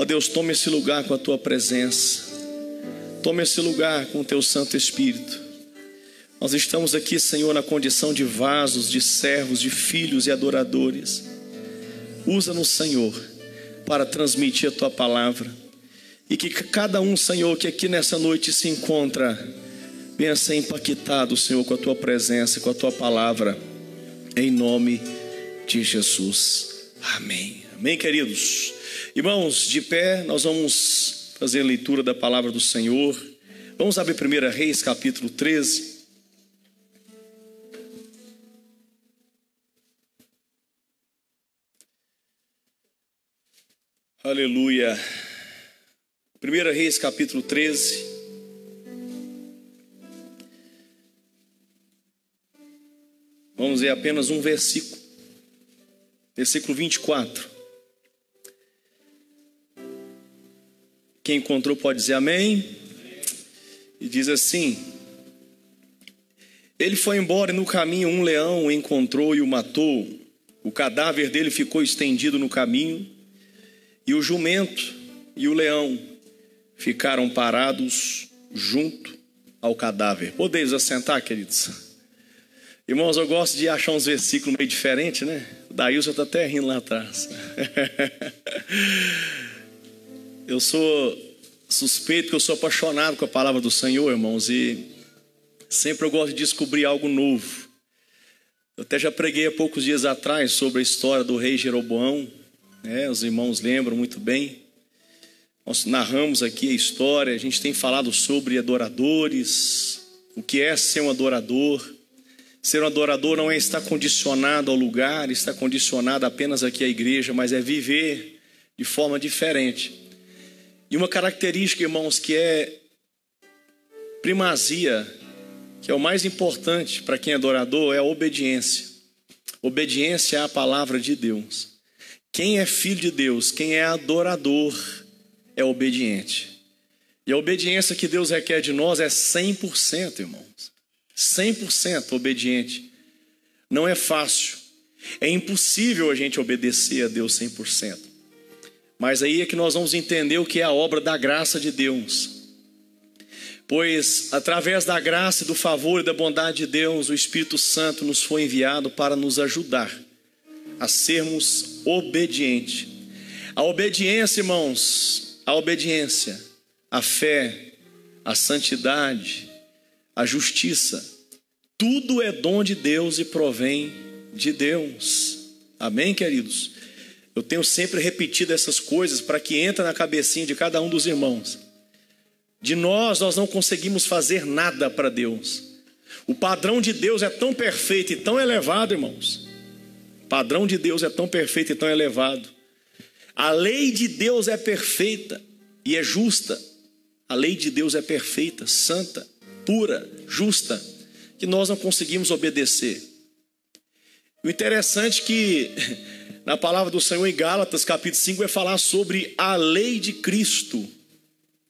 Ó Deus, toma esse lugar com a tua presença. Toma esse lugar com o teu Santo Espírito. Nós estamos aqui, Senhor, na condição de vasos, de servos, de filhos e adoradores. Usa-nos, Senhor, para transmitir a tua palavra. E que cada um, Senhor, que aqui nessa noite se encontra, venha ser impactado, Senhor, com a tua presença, com a tua palavra, em nome de Jesus. Amém. Amém, queridos. Irmãos, de pé, nós vamos fazer a leitura da palavra do Senhor. Vamos abrir 1 Reis, capítulo 13. Aleluia. 1 Reis, capítulo 13. Vamos ver apenas um versículo. Versículo 24. Quem encontrou pode dizer amém. E diz assim: ele foi embora e no caminho um leão o encontrou e o matou. O cadáver dele ficou estendido no caminho. E o jumento e o leão ficaram parados junto ao cadáver. Podeis assentar, queridos? Irmãos, eu gosto de achar uns versículos meio diferentes, né? O Daílson está até rindo lá atrás. Eu sou suspeito que eu sou apaixonado com a palavra do Senhor, irmãos. E sempre eu gosto de descobrir algo novo. Eu até já preguei há poucos dias atrás sobre a história do rei Jeroboão. Os irmãos lembram muito bem. Nós narramos aqui a história. A gente tem falado sobre adoradores. O que é ser um adorador? Ser um adorador não é estar condicionado ao lugar, estar condicionado apenas aqui à igreja, mas é viver de forma diferente. E uma característica, irmãos, que é primazia, que é o mais importante para quem é adorador, é a obediência. Obediência à palavra de Deus. Quem é filho de Deus, quem é adorador, é obediente. E a obediência que Deus requer de nós é 100%, irmãos. 100% obediente. Não é fácil. É impossível a gente obedecer a Deus 100%. Mas aí é que nós vamos entender o que é a obra da graça de Deus. Pois através da graça, do favor e da bondade de Deus, o Espírito Santo nos foi enviado para nos ajudar a sermos obedientes. A obediência, irmãos, a obediência, a fé, a santidade, a justiça, tudo é dom de Deus e provém de Deus. Amém, queridos? Eu tenho sempre repetido essas coisas para que entre na cabecinha de cada um dos irmãos. De nós não conseguimos fazer nada para Deus. O padrão de Deus é tão perfeito e tão elevado, irmãos. O padrão de Deus é tão perfeito e tão elevado. A lei de Deus é perfeita e é justa. A lei de Deus é perfeita, santa, pura, justa, que nós não conseguimos obedecer. O interessante é que na palavra do Senhor em Gálatas, capítulo 5, vai falar sobre a lei de Cristo.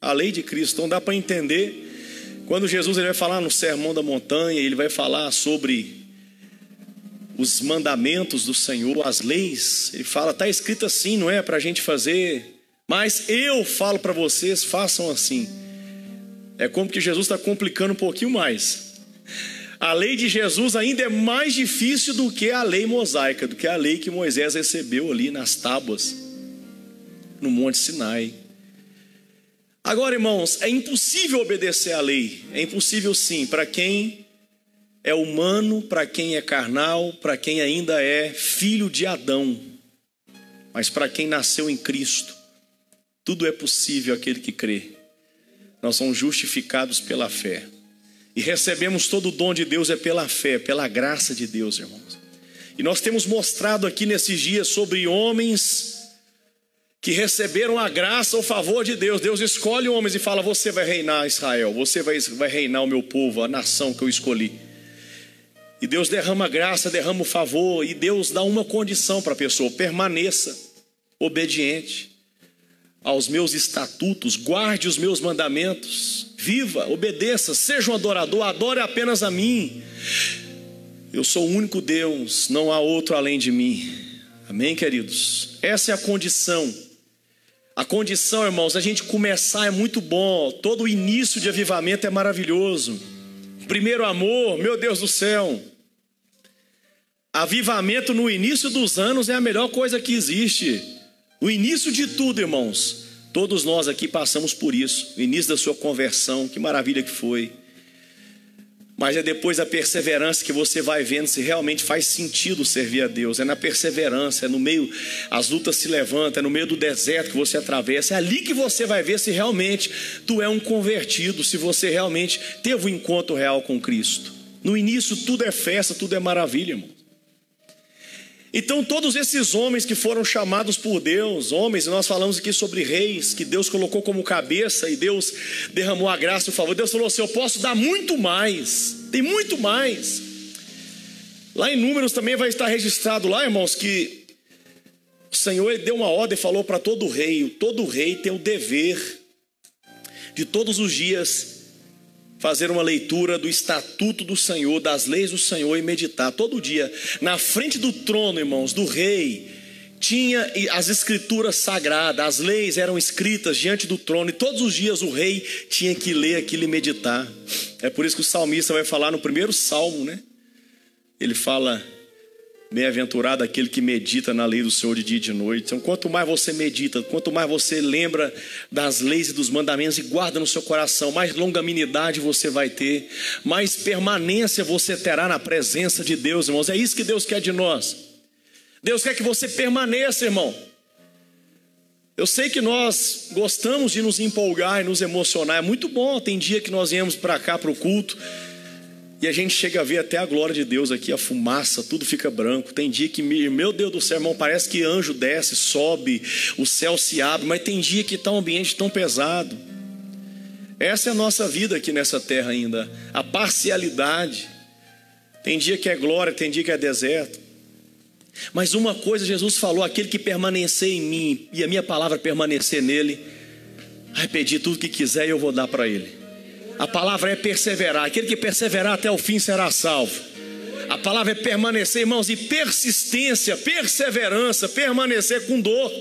A lei de Cristo. Então dá para entender, quando Jesus ele vai falar no Sermão da Montanha, ele vai falar sobre os mandamentos do Senhor, as leis. Ele fala, está escrito assim, não é para a gente fazer, mas eu falo para vocês, façam assim. É como que Jesus está complicando um pouquinho mais. A lei de Jesus ainda é mais difícil do que a lei mosaica, do que a lei que Moisés recebeu ali nas tábuas, no Monte Sinai. Agora, irmãos, é impossível obedecer à lei. É impossível sim, para quem é humano, para quem é carnal, para quem ainda é filho de Adão. Mas para quem nasceu em Cristo, tudo é possível aquele que crê. Nós somos justificados pela fé. E recebemos todo o dom de Deus é pela fé, pela graça de Deus, irmãos. E nós temos mostrado aqui nesses dias sobre homens que receberam a graça, o favor de Deus. Deus escolhe homens e fala, você vai reinar Israel, você vai reinar o meu povo, a nação que eu escolhi. E Deus derrama graça, derrama o favor, e Deus dá uma condição para a pessoa: permaneça obediente aos meus estatutos, guarde os meus mandamentos, viva, obedeça, seja um adorador, adore apenas a mim. Eu sou o único Deus, não há outro além de mim. Amém, queridos? Essa é a condição. A condição, irmãos, a gente começar é muito bom. Todo o início de avivamento é maravilhoso. Primeiro amor, meu Deus do céu. Avivamento no início dos anos é a melhor coisa que existe. O início de tudo, irmãos. Todos nós aqui passamos por isso. O início da sua conversão, que maravilha que foi. Mas é depois da perseverança que você vai vendo se realmente faz sentido servir a Deus. É na perseverança, é no meio, as lutas se levantam, é no meio do deserto que você atravessa. É ali que você vai ver se realmente tu é um convertido, se você realmente teve um encontro real com Cristo. No início tudo é festa, tudo é maravilha, irmão. Então todos esses homens que foram chamados por Deus, homens, nós falamos aqui sobre reis, que Deus colocou como cabeça e Deus derramou a graça e o favor. Deus falou assim, eu posso dar muito mais, tem muito mais. Lá em Números também vai estar registrado lá, irmãos, que o Senhor ele deu uma ordem e falou para todo rei tem o dever de todos os dias fazer uma leitura do estatuto do Senhor, das leis do Senhor e meditar todo dia. Na frente do trono, irmãos, do rei, tinha as escrituras sagradas, as leis eram escritas diante do trono e todos os dias o rei tinha que ler aquilo e meditar. É por isso que o salmista vai falar no primeiro salmo, né? Ele fala, bem-aventurado aquele que medita na lei do Senhor de dia e de noite. Então, quanto mais você medita, quanto mais você lembra das leis e dos mandamentos e guarda no seu coração, mais longanimidade você vai ter, mais permanência você terá na presença de Deus, irmãos. É isso que Deus quer de nós. Deus quer que você permaneça, irmão. Eu sei que nós gostamos de nos empolgar e nos emocionar. É muito bom, tem dia que nós viemos para cá para o culto e a gente chega a ver até a glória de Deus aqui, a fumaça, tudo fica branco. Tem dia que, meu Deus do céu, irmão, parece que anjo desce, sobe, o céu se abre. Mas tem dia que está um ambiente tão pesado. Essa é a nossa vida aqui nessa terra ainda. A parcialidade. Tem dia que é glória, tem dia que é deserto. Mas uma coisa Jesus falou, aquele que permanecer em mim e a minha palavra permanecer nele, vai pedir tudo que quiser e eu vou dar para ele. A palavra é perseverar. Aquele que perseverar até o fim será salvo. A palavra é permanecer, irmãos, e persistência, perseverança, permanecer com dor.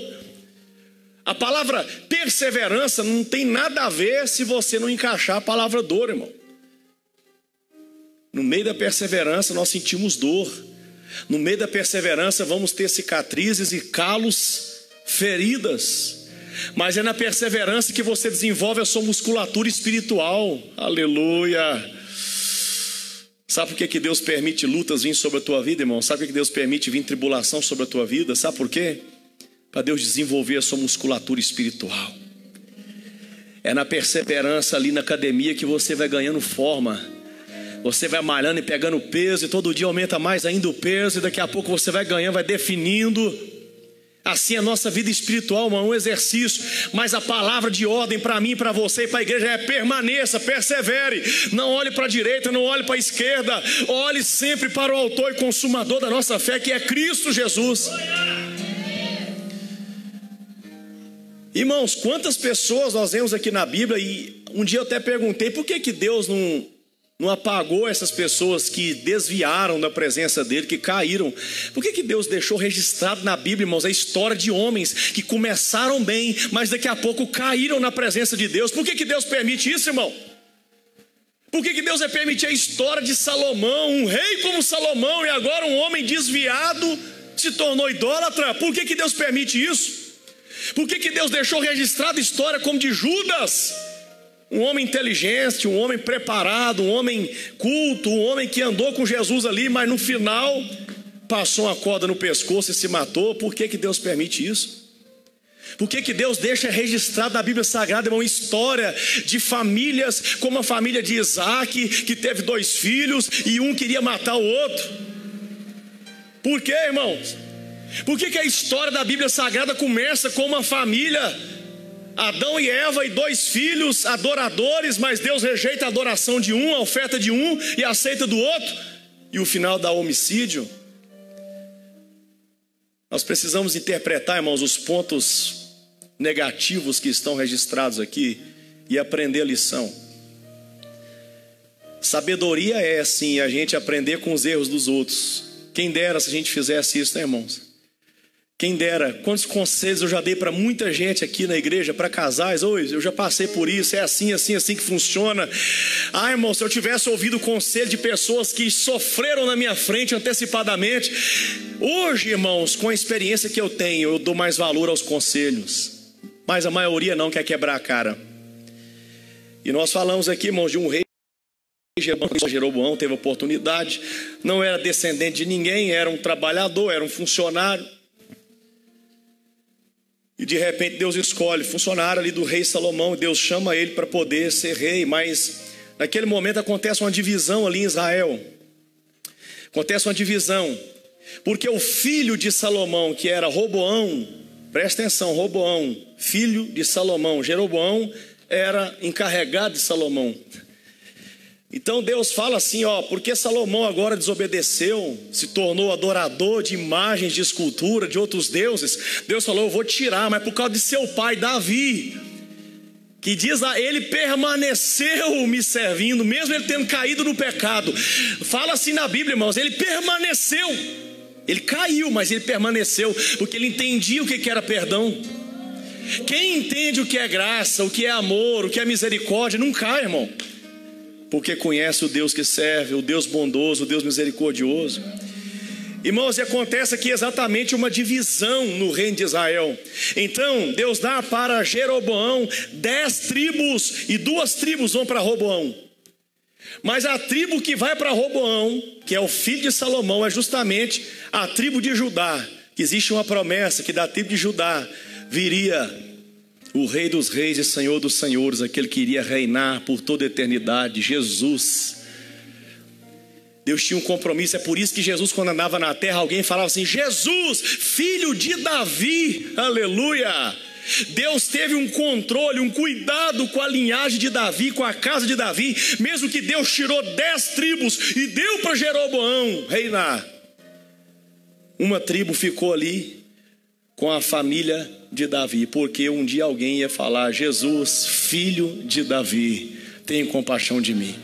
A palavra perseverança não tem nada a ver se você não encaixar a palavra dor, irmão. No meio da perseverança nós sentimos dor. No meio da perseverança vamos ter cicatrizes e calos, feridas. Mas é na perseverança que você desenvolve a sua musculatura espiritual. Aleluia. Sabe por que Deus permite lutas vir sobre a tua vida, irmão? Sabe por que Deus permite vir tribulação sobre a tua vida? Sabe por quê? Para Deus desenvolver a sua musculatura espiritual. É na perseverança ali na academia que você vai ganhando forma. Você vai malhando e pegando peso, e todo dia aumenta mais ainda o peso, e daqui a pouco você vai ganhando, vai definindo. Assim a nossa vida espiritual é um exercício. Mas a palavra de ordem para mim, para você e para a igreja é permaneça, persevere. Não olhe para a direita, não olhe para a esquerda. Olhe sempre para o autor e consumador da nossa fé, que é Cristo Jesus. Irmãos, quantas pessoas nós vemos aqui na Bíblia, e um dia eu até perguntei, por que Deus não apagou essas pessoas que desviaram da presença dele, que caíram? Por que Deus deixou registrado na Bíblia, irmãos, a história de homens que começaram bem, mas daqui a pouco caíram na presença de Deus? Por que Deus permite isso, irmão? Por que Deus vai permitir a história de Salomão, um rei como Salomão, e agora um homem desviado se tornou idólatra? Por que Deus permite isso? Por que Deus deixou registrada a história como de Judas? Um homem inteligente, um homem preparado, um homem culto, um homem que andou com Jesus ali, mas no final passou uma corda no pescoço e se matou. Por que Deus permite isso? Por que Deus deixa registrado na Bíblia Sagrada, irmão, história de famílias, como a família de Isaac, que teve 2 filhos e um queria matar o outro? Por que, irmãos? Por que a história da Bíblia Sagrada começa com uma família, Adão e Eva e 2 filhos adoradores, mas Deus rejeita a adoração de um, a oferta de um e aceita do outro, e o final dá homicídio? Nós precisamos interpretar, irmãos, os pontos negativos que estão registrados aqui e aprender a lição. Sabedoria é, assim, a gente aprender com os erros dos outros. Quem dera se a gente fizesse isso, né, irmãos? Quem dera, quantos conselhos eu já dei para muita gente aqui na igreja, para casais. Oi, eu já passei por isso, é assim, assim, assim que funciona. Ah, irmão, se eu tivesse ouvido o conselho de pessoas que sofreram na minha frente antecipadamente. Hoje, irmãos, com a experiência que eu tenho, eu dou mais valor aos conselhos. Mas a maioria não quer quebrar a cara. E nós falamos aqui, irmãos, de um rei. Jeroboão teve oportunidade, não era descendente de ninguém, era um trabalhador, era um funcionário. E de repente Deus escolhe funcionário ali do rei Salomão. Deus chama ele para poder ser rei. Mas naquele momento acontece uma divisão ali em Israel. Acontece uma divisão. Porque o filho de Salomão, que era Roboão, presta atenção, Roboão, filho de Salomão, Jeroboão era encarregado de Salomão. Então Deus fala assim, ó, porque Salomão agora desobedeceu, se tornou adorador de imagens de escultura, de outros deuses. Deus falou, eu vou tirar, mas por causa de seu pai Davi, que diz, ele permaneceu me servindo, mesmo ele tendo caído no pecado. Fala assim na Bíblia, irmãos, ele permaneceu. Ele caiu, mas ele permaneceu, porque ele entendia o que era perdão. Quem entende o que é graça, o que é amor, o que é misericórdia, não cai, irmão. Porque conhece o Deus que serve, o Deus bondoso, o Deus misericordioso. Irmãos, e acontece aqui exatamente uma divisão no reino de Israel. Então, Deus dá para Jeroboão 10 tribos, e 2 tribos vão para Roboão. Mas a tribo que vai para Roboão, que é o filho de Salomão, é justamente a tribo de Judá. Que existe uma promessa que da tribo de Judá viria o Rei dos Reis e Senhor dos Senhores, aquele que iria reinar por toda a eternidade, Jesus. Deus tinha um compromisso, é por isso que Jesus, quando andava na terra, alguém falava assim, Jesus, filho de Davi, aleluia. Deus teve um controle, um cuidado com a linhagem de Davi, com a casa de Davi, mesmo que Deus tirou 10 tribos e deu para Jeroboão reinar. Uma tribo ficou ali com a família de Davi, porque um dia alguém ia falar, Jesus, filho de Davi, tenha compaixão de mim.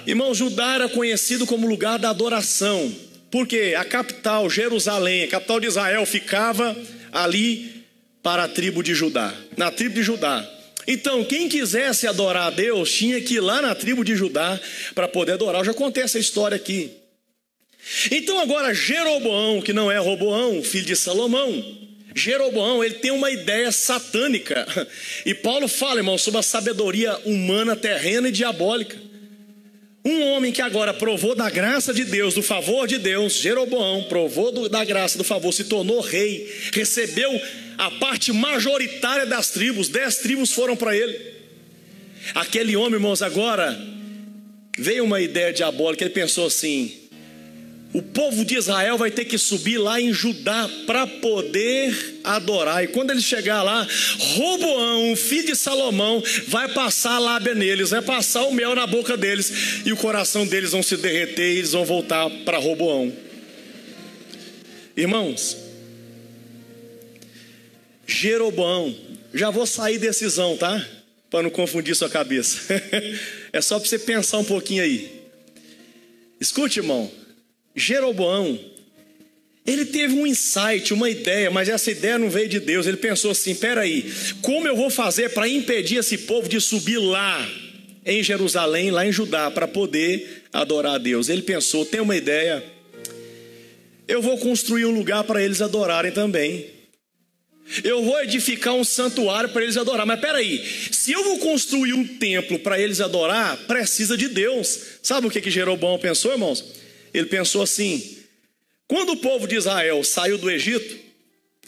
Irmão, Judá era conhecido como lugar da adoração, porque a capital, Jerusalém, a capital de Israel, ficava ali para a tribo de Judá, na tribo de Judá. Então, quem quisesse adorar a Deus, tinha que ir lá na tribo de Judá para poder adorar. Eu já contei essa história aqui. Então agora Jeroboão, que não é Roboão, filho de Salomão, Jeroboão, ele tem uma ideia satânica. E Paulo fala, irmão, sobre a sabedoria humana, terrena e diabólica. Um homem que agora provou da graça de Deus, do favor de Deus, Jeroboão, provou da graça, do favor, se tornou rei, recebeu a parte majoritária das tribos, 10 tribos foram para ele. Aquele homem, irmãos, agora veio uma ideia diabólica, ele pensou assim, o povo de Israel vai ter que subir lá em Judá para poder adorar. E quando ele chegar lá, Roboão, filho de Salomão, vai passar a lábia neles, vai passar o mel na boca deles. E o coração deles vão se derreter e eles vão voltar para Roboão. Irmãos, Jeroboão, já vou sair decisão, tá? Para não confundir sua cabeça. É só para você pensar um pouquinho aí. Escute, irmão. Jeroboão, ele teve um insight, uma ideia, mas essa ideia não veio de Deus. Ele pensou assim, peraí, como eu vou fazer para impedir esse povo de subir lá em Jerusalém, lá em Judá, para poder adorar a Deus? Ele pensou, tem uma ideia, eu vou construir um lugar para eles adorarem também. Eu vou edificar um santuário para eles adorar. Mas peraí, se eu vou construir um templo para eles adorar, precisa de Deus. Sabe o que Jeroboão pensou, irmãos? Ele pensou assim, quando o povo de Israel saiu do Egito,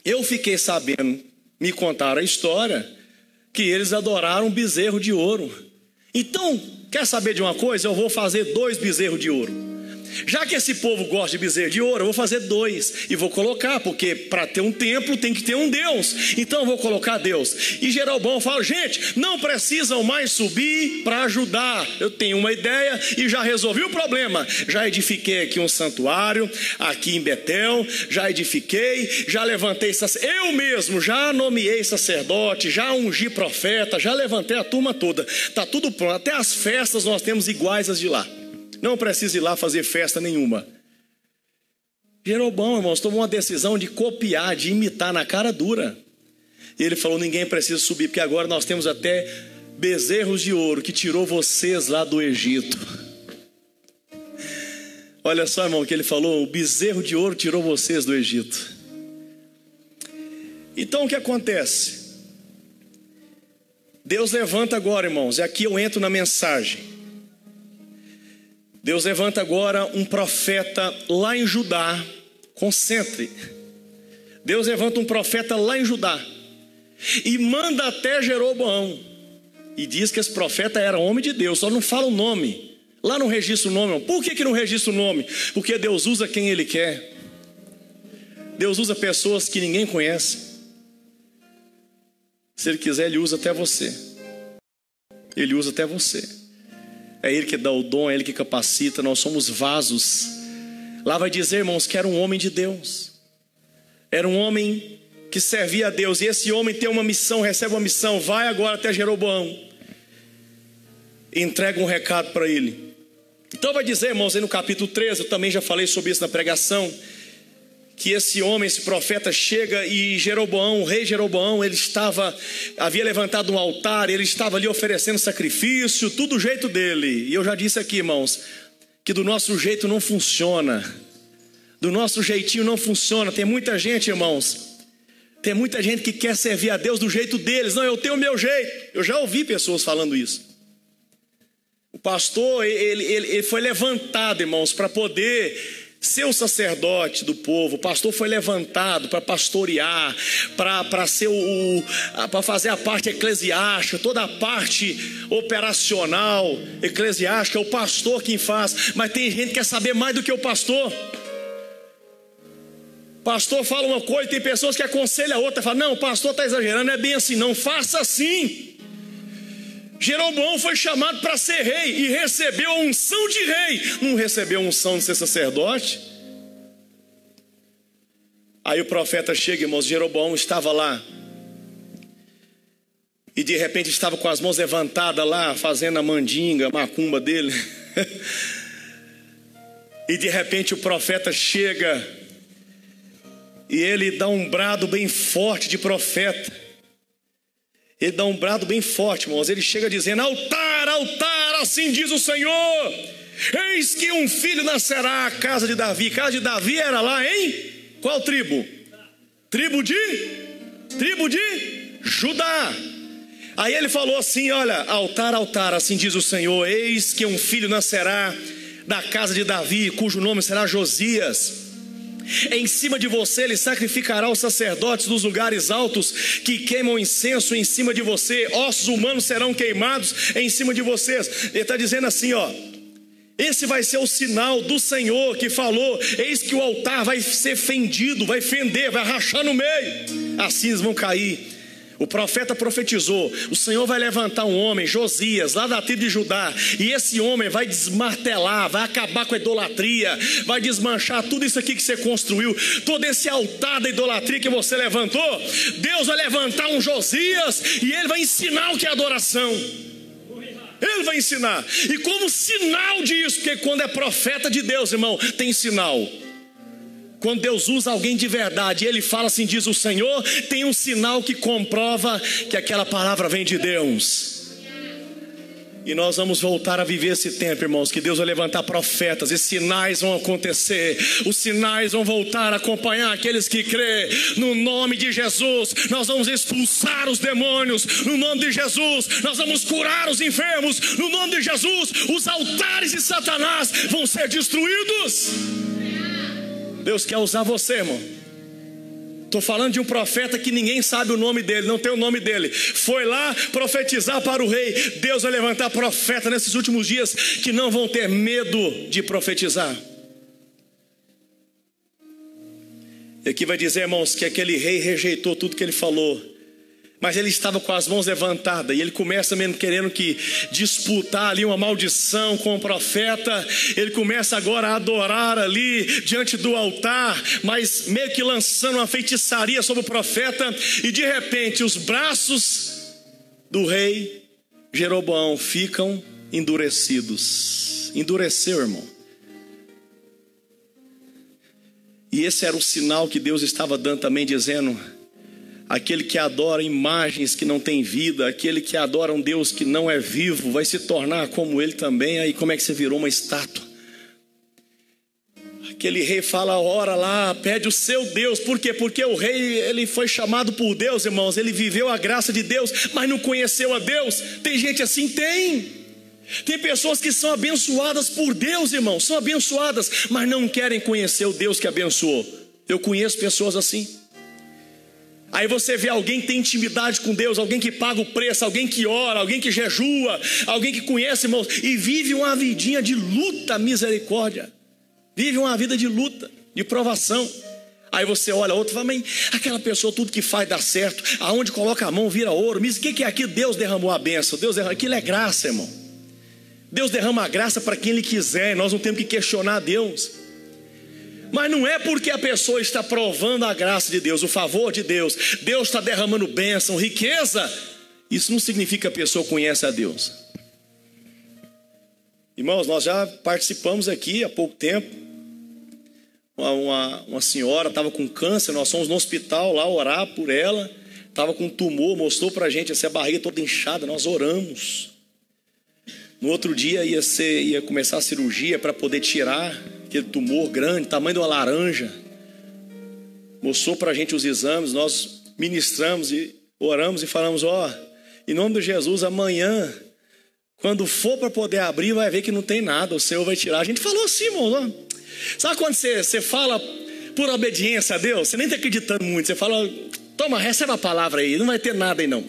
eu fiquei sabendo, me contaram a história, que eles adoraram um bezerro de ouro. Então, quer saber de uma coisa? Eu vou fazer 2 bezerros de ouro. Já que esse povo gosta de bezerro de ouro, eu vou fazer 2 e vou colocar, porque para ter um templo tem que ter um Deus. Então eu vou colocar Deus. E Jeroboão fala, gente, não precisam mais subir para ajudar. Eu tenho uma ideia e já resolvi o problema. Já edifiquei aqui um santuário, aqui em Betel, já edifiquei, já levantei, eu mesmo já nomeei sacerdote, já ungi profeta, já levantei a turma toda. Está tudo pronto, até as festas nós temos iguais às de lá. Não precisa ir lá fazer festa nenhuma. Jeroboão, irmãos, tomou uma decisão de copiar, de imitar na cara dura. E ele falou: ninguém precisa subir, porque agora nós temos até bezerros de ouro que tirou vocês lá do Egito. Olha só, irmão, o que ele falou: o bezerro de ouro tirou vocês do Egito. Então o que acontece? Deus levanta agora, irmãos, e aqui eu entro na mensagem. Deus levanta agora um profeta lá em Judá. Concentre. Deus levanta um profeta lá em Judá e manda até Jeroboão. E diz que esse profeta era homem de Deus, só não fala o nome. Lá não registra o nome. Por que não registra o nome? Porque Deus usa quem Ele quer. Deus usa pessoas que ninguém conhece. Se Ele quiser, Ele usa até você. Ele usa até você. É Ele que dá o dom, é Ele que capacita. Nós somos vasos. Lá vai dizer, irmãos, que era um homem de Deus. Era um homem que servia a Deus. E esse homem tem uma missão, recebe uma missão. Vai agora até Jeroboão. Entrega um recado para ele. Então vai dizer, irmãos, aí no capítulo 13, eu também já falei sobre isso na pregação, que esse homem, esse profeta chega e Jeroboão, o rei Jeroboão, havia levantado um altar, ele estava ali oferecendo sacrifício, tudo do jeito dele. E eu já disse aqui, irmãos, que do nosso jeito não funciona. Do nosso jeitinho não funciona. Tem muita gente, irmãos, tem muita gente que quer servir a Deus do jeito deles. Não, eu tenho o meu jeito. Eu já ouvi pessoas falando isso. O pastor, ele foi levantado, irmãos, para poder ser o sacerdote do povo. O pastor foi levantado para pastorear, para ser para fazer a parte eclesiástica, toda a parte operacional eclesiástica. É o pastor quem faz. Mas tem gente que quer saber mais do que o pastor. O pastor fala uma coisa, tem pessoas que aconselham a outra, fala: não, o pastor está exagerando, não é bem assim, não, faça assim. Jeroboão foi chamado para ser rei e recebeu a unção de rei, não recebeu a unção de ser sacerdote. Aí o profeta chega, irmãos, Jeroboão estava lá e de repente estava com as mãos levantadas lá, fazendo a mandinga, a macumba dele. E de repente o profeta chega e ele dá um brado bem forte de profeta. Ele dá um brado bem forte, irmãos. Ele chega dizendo: altar, altar, assim diz o Senhor. Eis que um filho nascerá à casa de Davi. Casa de Davi era lá em qual tribo? Tribo de Judá. Aí ele falou assim: olha, altar, altar, assim diz o Senhor. Eis que um filho nascerá da casa de Davi, cujo nome será Josias. Em cima de você ele sacrificará os sacerdotes dos lugares altos que queimam incenso em cima de você. Ossos humanos serão queimados em cima de vocês. Ele está dizendo assim, ó: esse vai ser o sinal do Senhor que falou: eis que o altar vai ser fendido, vai fender, vai rachar no meio, as cinzas vão cair. O profeta profetizou: o Senhor vai levantar um homem, Josias, lá da tribo de Judá, e esse homem vai desmartelar, vai acabar com a idolatria, vai desmanchar tudo isso aqui que você construiu, todo esse altar da idolatria que você levantou. Deus vai levantar um Josias e ele vai ensinar o que é adoração. Ele vai ensinar. E como sinal disso, porque quando é profeta de Deus, irmão, tem sinal. Quando Deus usa alguém de verdade, Ele fala assim, diz o Senhor, tem um sinal que comprova que aquela palavra vem de Deus. E nós vamos voltar a viver esse tempo, irmãos, que Deus vai levantar profetas e sinais vão acontecer. Os sinais vão voltar a acompanhar aqueles que crêem. No nome de Jesus, nós vamos expulsar os demônios. No nome de Jesus, nós vamos curar os enfermos. No nome de Jesus, os altares de Satanás vão ser destruídos. Deus quer usar você, irmão. Estou falando de um profeta que ninguém sabe o nome dele, não tem o nome dele. Foi lá profetizar para o rei. Deus vai levantar profeta nesses últimos dias que não vão ter medo de profetizar. E aqui vai dizer, irmãos, que aquele rei rejeitou tudo que ele falou. Mas ele estava com as mãos levantadas. E ele começa mesmo querendo que disputar ali uma maldição com o profeta. Ele começa agora a adorar ali diante do altar, mas meio que lançando uma feitiçaria sobre o profeta. E de repente os braços do rei Jeroboão ficam endurecidos. Endureceu, irmão. E esse era o sinal que Deus estava dando também, dizendo: aquele que adora imagens que não têm vida, aquele que adora um Deus que não é vivo, vai se tornar como ele também. Aí como é que você virou uma estátua? Aquele rei fala: ora lá, pede o seu Deus. Por quê? Porque o rei, ele foi chamado por Deus, irmãos. Ele viveu a graça de Deus, mas não conheceu a Deus. Tem gente assim? Tem pessoas que são abençoadas por Deus, irmãos. São abençoadas, mas não querem conhecer o Deus que abençoou. Eu conheço pessoas assim. Aí você vê alguém que tem intimidade com Deus, alguém que paga o preço, alguém que ora, alguém que jejua, alguém que conhece, irmãos, e vive uma vidinha de luta, misericórdia. Vive uma vida de luta, de provação. Aí você olha outro e fala: mas aquela pessoa, tudo que faz dá certo, aonde coloca a mão vira ouro. Mas o que é aquilo? Deus derramou a bênção, aquilo é graça, irmão. Deus derrama a graça para quem Ele quiser, nós não temos que questionar Deus. Mas não é porque a pessoa está provando a graça de Deus, o favor de Deus, Deus está derramando bênção, riqueza, isso não significa que a pessoa conhece a Deus. Irmãos, nós já participamos aqui há pouco tempo. Uma senhora estava com câncer, nós fomos no hospital lá orar por ela, estava com tumor, mostrou para a gente essa barriga toda inchada, nós oramos. No outro dia ia começar a cirurgia para poder tirar aquele tumor grande, tamanho de uma laranja. Mostrou para a gente os exames, nós ministramos e oramos e falamos: em nome de Jesus, amanhã, quando for para poder abrir, vai ver que não tem nada, o Senhor vai tirar. A gente falou assim, irmão. Sabe quando você fala por obediência a Deus? Você nem está acreditando muito, você fala: toma, recebe a palavra aí, não vai ter nada aí não.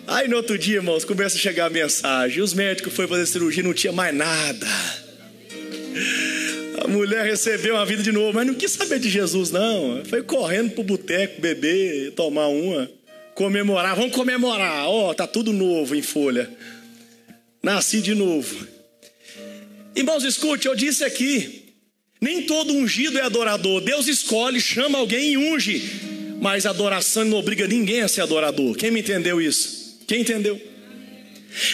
Aí no outro dia, irmãos, começa a chegar a mensagem. Os médicos foram fazer cirurgia, não tinha mais nada. A mulher recebeu uma vida de novo, mas não quis saber de Jesus não. Foi correndo pro boteco, beber, tomar uma, comemorar. Vamos comemorar, tá tudo novo em folha. Nasci de novo. Irmãos, escute, eu disse aqui, nem todo ungido é adorador. Deus escolhe, chama alguém e unge, mas a adoração não obriga ninguém a ser adorador. Quem me entendeu isso? Quem entendeu?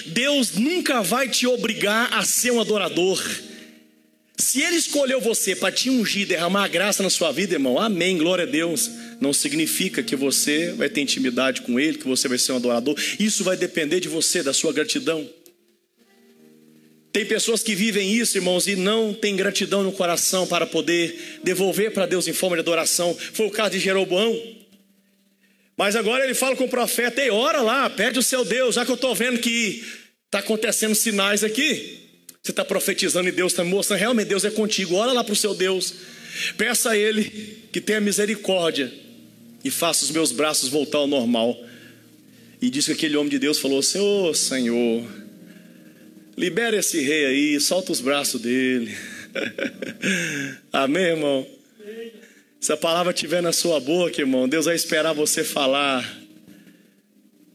Deus nunca vai te obrigar a ser um adorador. Se Ele escolheu você para te ungir, derramar a graça na sua vida, irmão, amém, glória a Deus. Não significa que você vai ter intimidade com Ele, que você vai ser um adorador. Isso vai depender de você, da sua gratidão. Tem pessoas que vivem isso, irmãos, e não tem gratidão no coração para poder devolver para Deus em forma de adoração. Foi o caso de Jeroboão. Mas agora ele fala com o profeta: ei, ora lá, pede o seu Deus, já que eu estou vendo que está acontecendo sinais aqui. Você está profetizando e Deus está mostrando, realmente Deus é contigo. Ora lá para o seu Deus, peça a Ele que tenha misericórdia e faça os meus braços voltar ao normal. E diz que aquele homem de Deus falou: Senhor, libera esse rei aí, solta os braços dele. Amém, irmão? Se a palavra estiver na sua boca, irmão, Deus vai esperar você falar.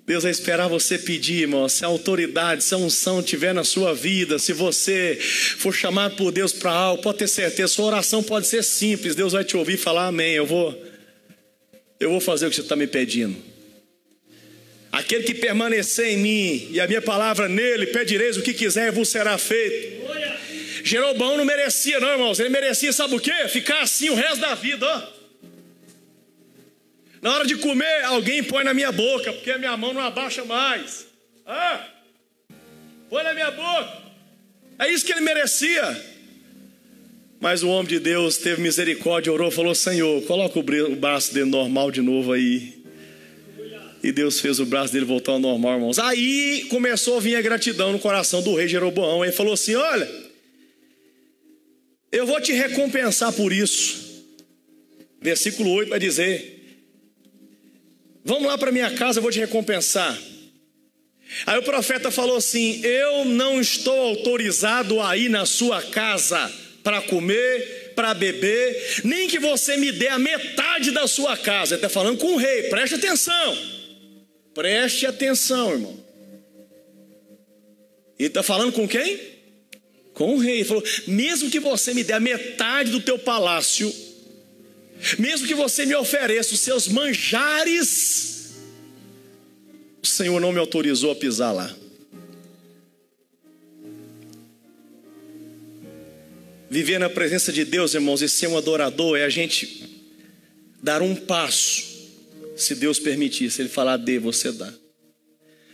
Deus vai esperar você pedir, irmão. Se a autoridade, se a unção estiver na sua vida, se você for chamado por Deus para algo, pode ter certeza, sua oração pode ser simples. Deus vai te ouvir e falar: amém, eu vou fazer o que você está me pedindo. Aquele que permanecer em mim e a minha palavra nele, pedireis o que quiser e vos será feito. Jeroboão não merecia não, irmãos. Ele merecia, sabe o quê? Ficar assim o resto da vida, Na hora de comer, alguém põe na minha boca, porque a minha mão não abaixa mais. Põe na minha boca. É isso que ele merecia. Mas o homem de Deus teve misericórdia, orou, falou: Senhor, coloca o braço dele normal de novo aí. E Deus fez o braço dele voltar ao normal, irmãos. Aí começou a vir a gratidão no coração do rei Jeroboão. Ele falou assim: olha, eu vou te recompensar por isso. Versículo 8 vai dizer: vamos lá para minha casa, eu vou te recompensar. Aí o profeta falou assim: eu não estou autorizado a ir na sua casa para comer, para beber, nem que você me dê a metade da sua casa. Ele está falando com o rei, preste atenção. Preste atenção, irmão. Ele está falando com quem? Com o rei. Ele falou: mesmo que você me dê a metade do teu palácio, mesmo que você me ofereça os seus manjares, o Senhor não me autorizou a pisar lá. Viver na presença de Deus, irmãos, e ser um adorador é a gente dar um passo. Se Deus permitir, se Ele falar dê, você dá.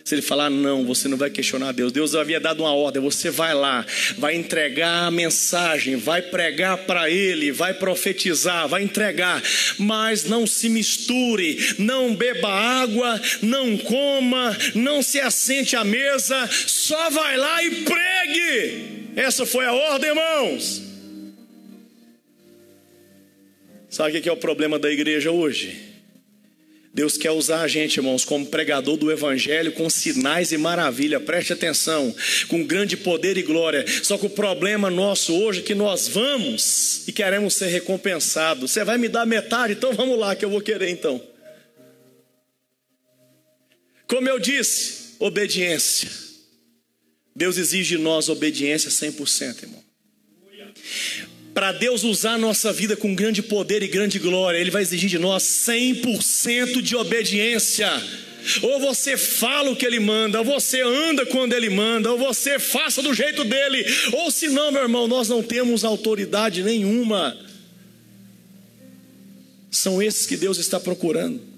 Se Ele falar não, você não vai questionar Deus. Deus havia dado uma ordem, você vai lá, vai entregar a mensagem, vai pregar para Ele, vai profetizar, vai entregar. Mas não se misture, não beba água, não coma, não se assente à mesa, só vai lá e pregue. Essa foi a ordem, irmãos. Sabe o que é o problema da igreja hoje? Deus quer usar a gente, irmãos, como pregador do evangelho, com sinais e maravilha, preste atenção, com grande poder e glória. Só que o problema nosso hoje é que nós vamos e queremos ser recompensados. Você vai me dar metade? Então vamos lá que eu vou querer então. Como eu disse, obediência. Deus exige de nós obediência 100%, irmão. Para Deus usar a nossa vida com grande poder e grande glória, Ele vai exigir de nós 100% de obediência. Ou você fala o que Ele manda, ou você anda quando Ele manda, ou você faça do jeito dEle. Ou senão, meu irmão, nós não temos autoridade nenhuma. São esses que Deus está procurando.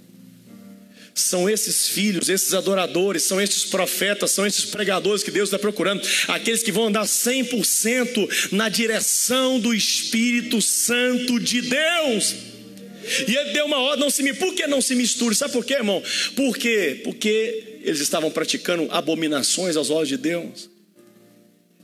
São esses filhos, esses adoradores, são esses profetas, são esses pregadores que Deus está procurando. Aqueles que vão andar 100% na direção do Espírito Santo de Deus. E Ele deu uma ordem, por que não se misture? Sabe por quê, irmão? Por quê? Porque eles estavam praticando abominações aos olhos de Deus.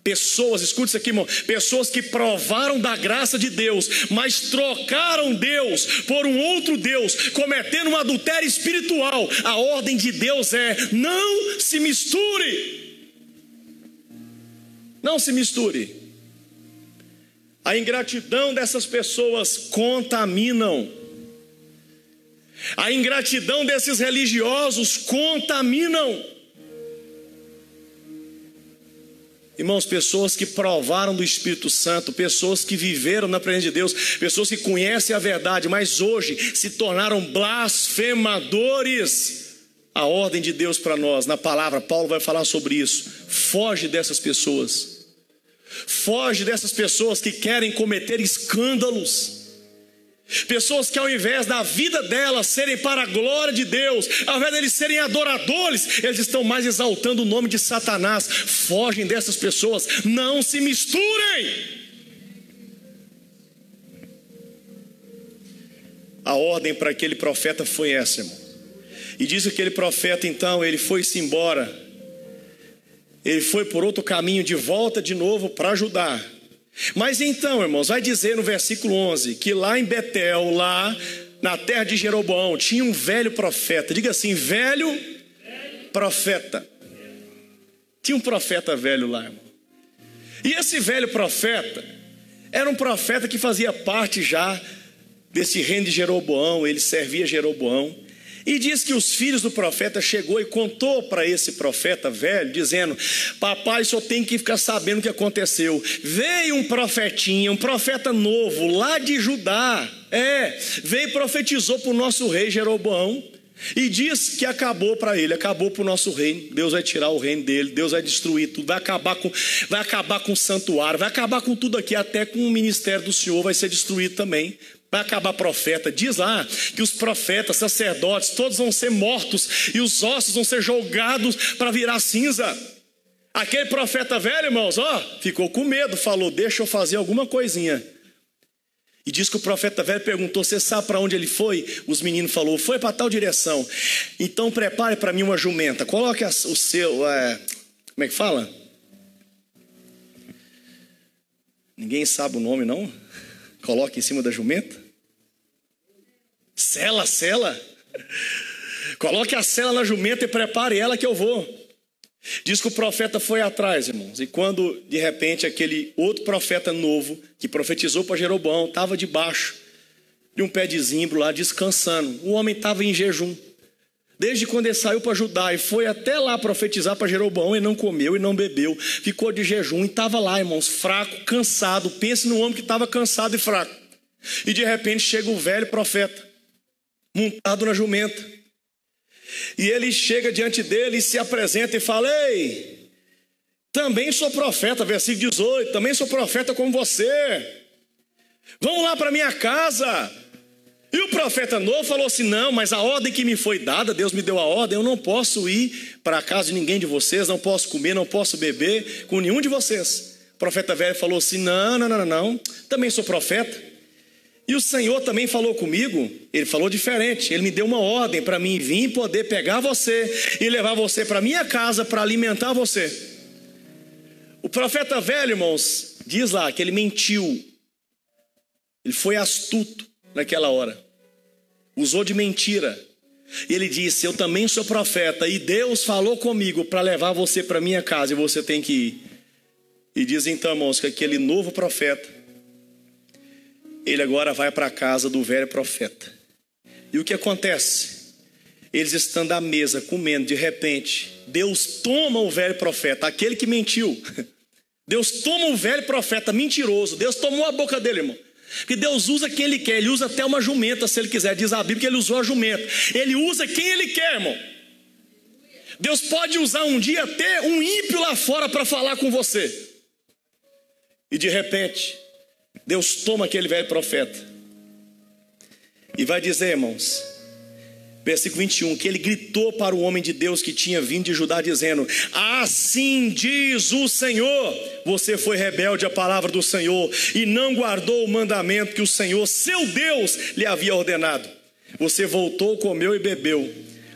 Pessoas, escute isso aqui, irmão, pessoas que provaram da graça de Deus, mas trocaram Deus por um outro Deus, cometendo um adultério espiritual. A ordem de Deus é: não se misture. Não se misture. A ingratidão dessas pessoas contaminam. A ingratidão desses religiosos contaminam. Irmãos, pessoas que provaram do Espírito Santo, pessoas que viveram na presença de Deus, pessoas que conhecem a verdade, mas hoje se tornaram blasfemadores. A ordem de Deus para nós, na palavra, Paulo vai falar sobre isso. Foge dessas pessoas. Foge dessas pessoas que querem cometer escândalos. Pessoas que ao invés da vida delas serem para a glória de Deus, ao invés de eles serem adoradores, eles estão mais exaltando o nome de Satanás. Fogem dessas pessoas, não se misturem. A ordem para aquele profeta foi essa, irmão. E diz que aquele profeta então, ele foi-se embora. Ele foi por outro caminho de volta de novo para Judá. Mas então, irmãos, vai dizer no versículo 11 que lá em Betel, lá na terra de Jeroboão, tinha um velho profeta. Diga assim, velho profeta. Tinha um profeta velho lá, irmão. E esse velho profeta era um profeta que fazia parte já desse reino de Jeroboão. Ele servia Jeroboão. E diz que os filhos do profeta chegou e contou para esse profeta velho, dizendo: papai, só tem que ficar sabendo o que aconteceu. Veio um profetinha, um profeta novo lá de Judá. Veio e profetizou para o nosso rei Jeroboão. E diz que acabou para ele, acabou para o nosso reino. Deus vai tirar o reino dele, Deus vai destruir tudo, vai acabar com o santuário, vai acabar com tudo aqui, até com o ministério do Senhor vai ser destruído também. Vai acabar profeta. Diz lá que os profetas, sacerdotes, todos vão ser mortos e os ossos vão ser jogados para virar cinza. Aquele profeta velho, irmãos, ficou com medo, falou: deixa eu fazer alguma coisinha. E diz que o profeta velho perguntou: você sabe para onde ele foi? Os meninos falaram: foi para tal direção. Então prepare para mim uma jumenta, coloque o seu, como é que fala? Ninguém sabe o nome, não? Coloque em cima da jumenta. Sela. Coloque a sela na jumenta e prepare ela que eu vou. Diz que o profeta foi atrás, irmãos. E quando de repente aquele outro profeta novo que profetizou para Jeroboão estava debaixo de um pé de zimbro lá descansando. O homem estava em jejum. Desde quando ele saiu para Judá e foi até lá profetizar para Jeroboão, ele não comeu e não bebeu. Ficou de jejum e estava lá, irmãos, fraco, cansado. Pense no homem que estava cansado e fraco. E de repente chega o velho profeta, montado na jumenta. E ele chega diante dele e se apresenta e fala: ei, Também sou profeta, versículo 18, também sou profeta como você. Vamos lá para minha casa. E o profeta novo falou assim: não, mas a ordem que me foi dada, Deus me deu a ordem, eu não posso ir para a casa de ninguém de vocês, não posso comer, não posso beber com nenhum de vocês. O profeta velho falou assim: não, também sou profeta. E o Senhor também falou comigo, ele falou diferente, ele me deu uma ordem para mim vir poder pegar você e levar você para minha casa para alimentar você. O profeta velho, irmãos, diz lá que ele mentiu, ele foi astuto naquela hora, usou de mentira. E ele disse: eu também sou profeta e Deus falou comigo para levar você para minha casa e você tem que ir. E diz então, irmãos, que aquele novo profeta, ele agora vai para a casa do velho profeta. E o que acontece? Eles estando à mesa comendo, de repente Deus toma o velho profeta, aquele que mentiu. Deus toma o velho profeta mentiroso, Deus tomou a boca dele, irmão. Porque Deus usa quem ele quer, ele usa até uma jumenta se ele quiser. Diz a Bíblia que ele usou a jumenta. Ele usa quem ele quer, irmão. Deus pode usar um dia até um ímpio lá fora para falar com você. E de repente Deus toma aquele velho profeta e vai dizer, irmãos, versículo 21, que ele gritou para o homem de Deus que tinha vindo de Judá, dizendo: assim diz o Senhor, você foi rebelde à palavra do Senhor e não guardou o mandamento que o Senhor, seu Deus, lhe havia ordenado. Você voltou, comeu e bebeu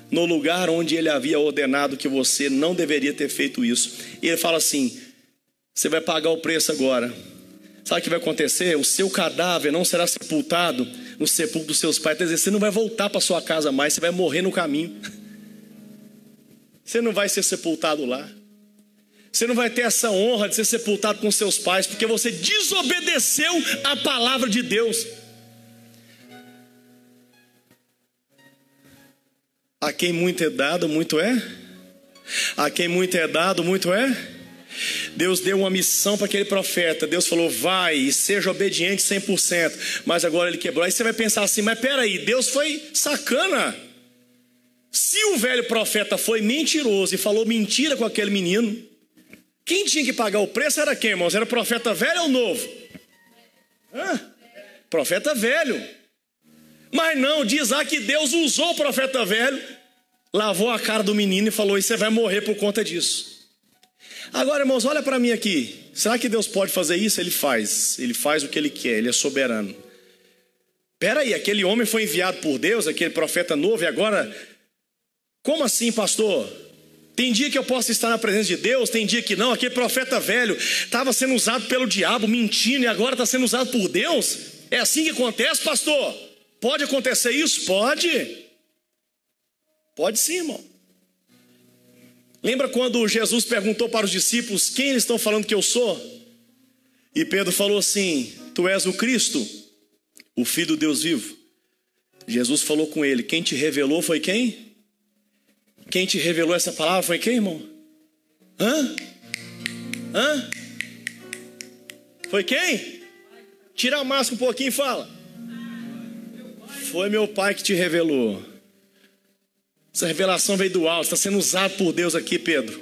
no lugar onde ele havia ordenado que você não deveria ter feito isso. E ele fala assim: você vai pagar o preço agora. Sabe o que vai acontecer? O seu cadáver não será sepultado no sepulcro dos seus pais. Quer dizer, você não vai voltar para sua casa mais, você vai morrer no caminho. Você não vai ser sepultado lá. Você não vai ter essa honra de ser sepultado com seus pais, porque você desobedeceu a palavra de Deus. A quem muito é dado, muito é. A quem muito é dado, muito é. Deus deu uma missão para aquele profeta. Deus falou: vai e seja obediente 100%. Mas agora ele quebrou. Aí você vai pensar assim: mas peraí, Deus foi sacana. Se o velho profeta foi mentiroso e falou mentira com aquele menino, quem tinha que pagar o preço era quem, irmãos? Era o profeta velho ou novo? Profeta velho. Mas não, diz lá que Deus usou o profeta velho, lavou a cara do menino e falou: e você vai morrer por conta disso. Agora, irmãos, olha para mim aqui. Será que Deus pode fazer isso? Ele faz o que ele quer, ele é soberano. Espera aí, aquele homem foi enviado por Deus, aquele profeta novo, e agora, como assim, pastor? Tem dia que eu posso estar na presença de Deus, tem dia que não. Aquele profeta velho estava sendo usado pelo diabo, mentindo, e agora está sendo usado por Deus? É assim que acontece, pastor? Pode acontecer isso? Pode. Pode sim, irmão. Lembra quando Jesus perguntou para os discípulos: quem eles estão falando que eu sou? E Pedro falou assim: tu és o Cristo, o Filho do Deus vivo. Jesus falou com ele: quem te revelou foi quem? Quem te revelou essa palavra foi quem, irmão? Foi quem? Tira a máscara um pouquinho e fala. Foi meu pai que te revelou. Essa revelação veio do alto, está sendo usado por Deus aqui, Pedro.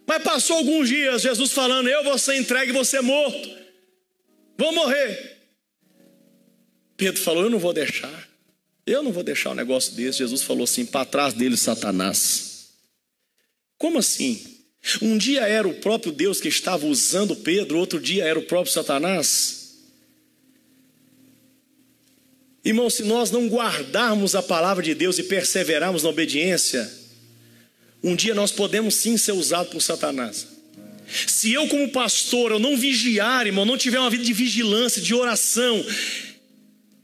Mas passou alguns dias, Jesus falando: eu vou ser entregue e vou ser morto. Vou morrer. Pedro falou: eu não vou deixar. Eu não vou deixar um negócio desse. Jesus falou assim: para trás dele, Satanás. Como assim? Um dia era o próprio Deus que estava usando Pedro, outro dia era o próprio Satanás. Irmão, se nós não guardarmos a palavra de Deus e perseverarmos na obediência, um dia nós podemos sim ser usados por Satanás. Se eu como pastor, eu não vigiar, irmão, não tiver uma vida de vigilância, de oração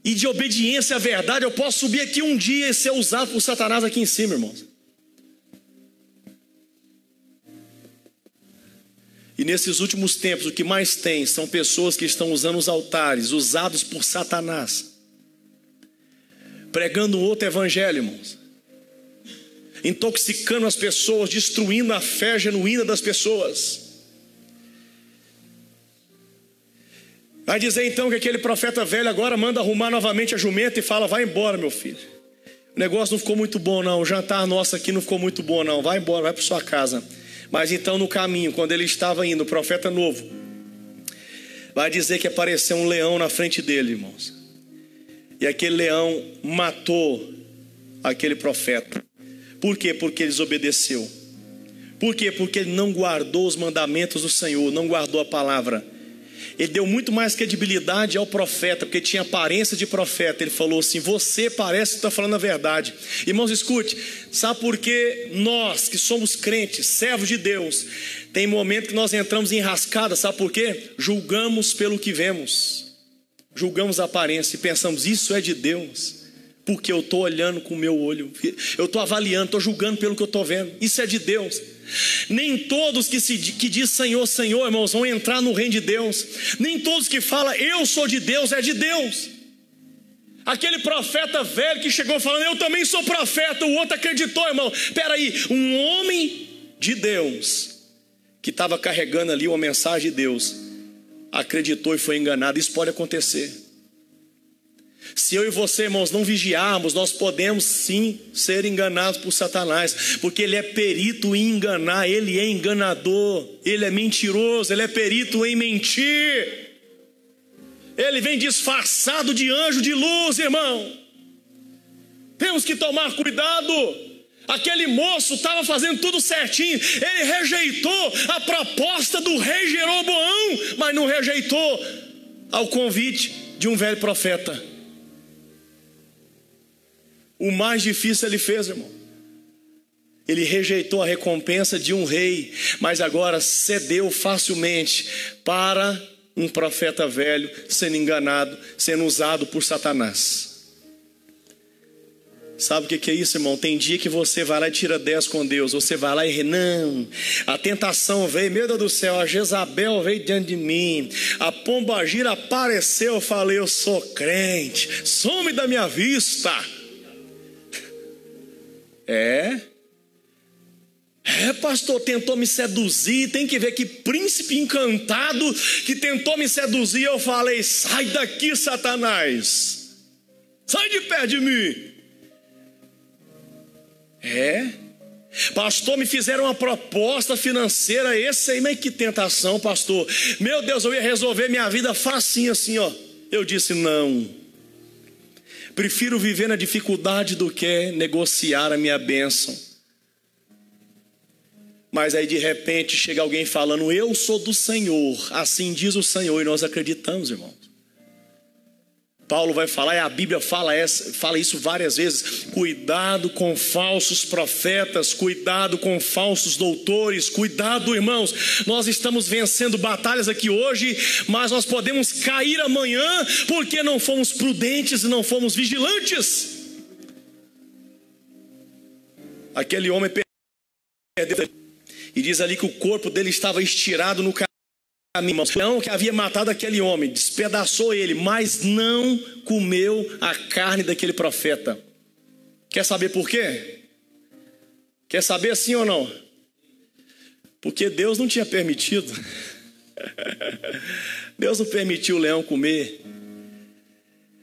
e de obediência à verdade, eu posso subir aqui um dia e ser usado por Satanás aqui em cima, irmãos. E nesses últimos tempos, o que mais tem são pessoas que estão usando os altares, usados por Satanás, pregando um outro evangelho, irmãos, intoxicando as pessoas, destruindo a fé genuína das pessoas. Vai dizer então que aquele profeta velho agora manda arrumar novamente a jumenta e fala: vai embora, meu filho, o negócio não ficou muito bom não, o jantar nosso aqui não ficou muito bom não, vai embora, vai para sua casa. Mas então no caminho, quando ele estava indo, o profeta novo, vai dizer que apareceu um leão na frente dele, irmãos. E aquele leão matou aquele profeta. Por quê? Porque ele desobedeceu. Por quê? Porque ele não guardou os mandamentos do Senhor, não guardou a palavra. Ele deu muito mais credibilidade ao profeta, porque tinha aparência de profeta. Ele falou assim: você parece que está falando a verdade. Irmãos, escute, sabe por que nós que somos crentes, servos de Deus, tem momento que nós entramos em rascada? Sabe por quê? Julgamos pelo que vemos, julgamos a aparência e pensamos: isso é de Deus, porque eu estou olhando com o meu olho, eu estou avaliando, estou julgando pelo que eu estou vendo. Isso é de Deus. Nem todos que diz Senhor, Senhor, irmãos, vão entrar no reino de Deus. Nem todos que falam eu sou de Deus, é de Deus. Aquele profeta velho que chegou falando eu também sou profeta, o outro acreditou, irmão. Espera aí, um homem de Deus que estava carregando ali uma mensagem de Deus acreditou e foi enganado. Isso pode acontecer. Se eu e você, irmãos, não vigiarmos, nós podemos sim ser enganados por Satanás, porque ele é perito em enganar, ele é enganador, ele é mentiroso, ele é perito em mentir. Ele vem disfarçado de anjo de luz, irmão. Temos que tomar cuidado. Aquele moço estava fazendo tudo certinho, ele rejeitou a proposta do rei Jeroboão, mas não rejeitou ao convite de um velho profeta. O mais difícil ele fez, irmão. Ele rejeitou a recompensa de um rei, mas agora cedeu facilmente para um profeta velho, sendo enganado, sendo usado por Satanás. Sabe o que é isso, irmão? Tem dia que você vai lá e tira 10 com Deus, você vai lá e não, a tentação veio, meu Deus do céu, a Jezabel veio diante de mim, a pombagira apareceu, eu falei, eu sou crente, some da minha vista. Pastor, tentou me seduzir. Tem que ver que príncipe encantado que tentou me seduzir. Eu falei, sai daqui, Satanás, sai de perto de mim. Pastor, me fizeram uma proposta financeira, esse aí, mas que tentação, pastor. Meu Deus, eu ia resolver minha vida facinho assim, ó. Eu disse não. Prefiro viver na dificuldade do que negociar a minha bênção. Mas aí de repente chega alguém falando, eu sou do Senhor, assim diz o Senhor, e nós acreditamos, irmãos. Paulo vai falar, e a Bíblia fala isso várias vezes, cuidado com falsos profetas, cuidado com falsos doutores, cuidado, irmãos. Nós estamos vencendo batalhas aqui hoje, mas nós podemos cair amanhã, porque não fomos prudentes e não fomos vigilantes. Aquele homem perdeu, e diz ali que o corpo dele estava estirado no caminho. O leão que havia matado aquele homem despedaçou ele, mas não comeu a carne daquele profeta. Quer saber por quê? Quer saber sim ou não? Porque Deus não tinha permitido. Deus não permitiu o leão comer.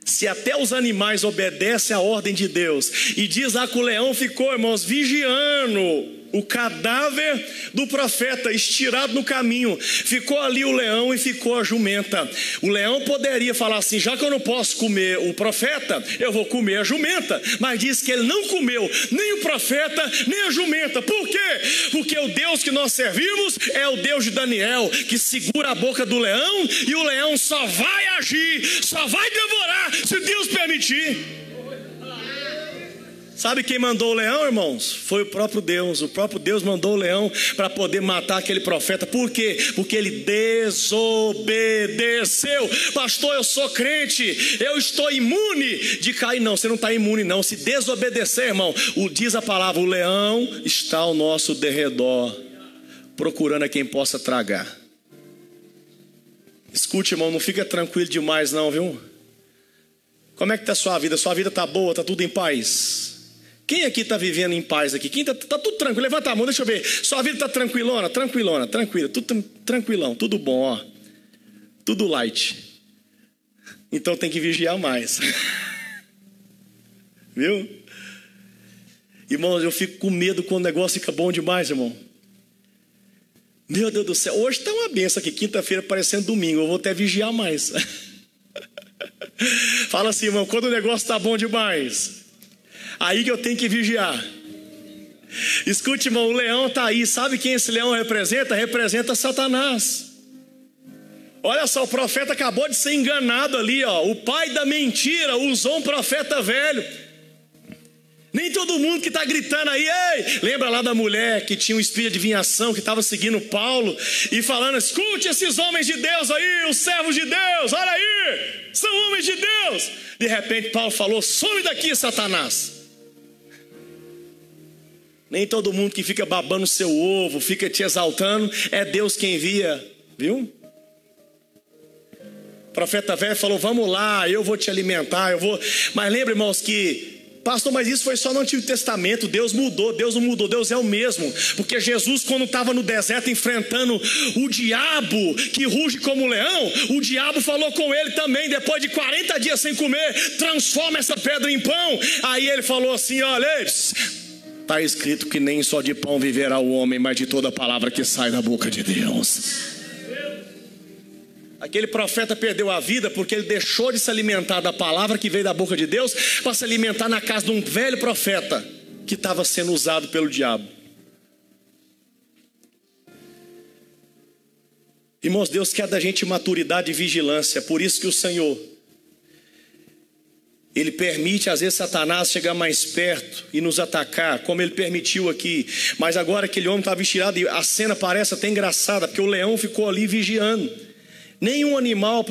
Se até os animais obedecem à ordem de Deus, e diz lá que o leão ficou, irmãos, vigiando o cadáver do profeta estirado no caminho. Ficou ali o leão e ficou a jumenta. O leão poderia falar assim, já que eu não posso comer o profeta, eu vou comer a jumenta. Mas diz que ele não comeu nem o profeta, nem a jumenta. Por quê? Porque o Deus que nós servimos é o Deus de Daniel, que segura a boca do leão, e o leão só vai agir, só vai devorar se Deus permitir. Sabe quem mandou o leão, irmãos? Foi o próprio Deus. O próprio Deus mandou o leão para poder matar aquele profeta. Por quê? Porque ele desobedeceu. Pastor, eu sou crente, eu estou imune de cair. Não, você não está imune não. Se desobedecer, irmão, diz a palavra, o leão está ao nosso derredor, procurando a quem possa tragar. Escute, irmão, não fica tranquilo demais não, viu? Como é que está a sua vida? Sua vida está boa? Está tudo em paz? Quem aqui está vivendo em paz aqui? Quem tá tudo tranquilo? Levanta a mão, deixa eu ver. Sua vida está tranquilona, tranquila, tudo tranquilão, tudo bom, ó. Tudo light. Então tem que vigiar mais. Viu? Irmãos, eu fico com medo quando o negócio fica bom demais, irmão. Meu Deus do céu, hoje está uma benção aqui, quinta-feira parecendo domingo, eu vou até vigiar mais. Fala assim, irmão, quando o negócio está bom demais, aí que eu tenho que vigiar. Escute, irmão, o leão está aí, sabe quem esse leão representa? Representa Satanás. Olha só, o profeta acabou de ser enganado ali, ó. O pai da mentira usou um profeta velho. Nem todo mundo que está gritando aí, ei, lembra lá da mulher que tinha um espírito de adivinhação, que estava seguindo Paulo e falando, escute esses homens de Deus aí, os servos de Deus, olha aí, são homens de Deus. De repente Paulo falou, some daqui, Satanás. Nem todo mundo que fica babando o seu ovo, fica te exaltando, é Deus quem envia, viu? O profeta velho falou, vamos lá, eu vou te alimentar, eu vou... Mas lembra, irmãos, que... Pastor, mas isso foi só no Antigo Testamento. Deus mudou, Deus não mudou, Deus é o mesmo. Porque Jesus, quando estava no deserto enfrentando o diabo que ruge como um leão, o diabo falou com ele também, depois de 40 dias sem comer, transforma essa pedra em pão. Aí ele falou assim, olha, está escrito que nem só de pão viverá o homem, mas de toda palavra que sai da boca de Deus. Aquele profeta perdeu a vida porque ele deixou de se alimentar da palavra que veio da boca de Deus para se alimentar na casa de um velho profeta que estava sendo usado pelo diabo. Irmãos, Deus quer da gente maturidade e vigilância. Por isso que o Senhor, Ele permite às vezes Satanás chegar mais perto e nos atacar, como Ele permitiu aqui. Mas agora aquele homem estava estirado e a cena parece até engraçada, porque o leão ficou ali vigiando. Nenhum animal,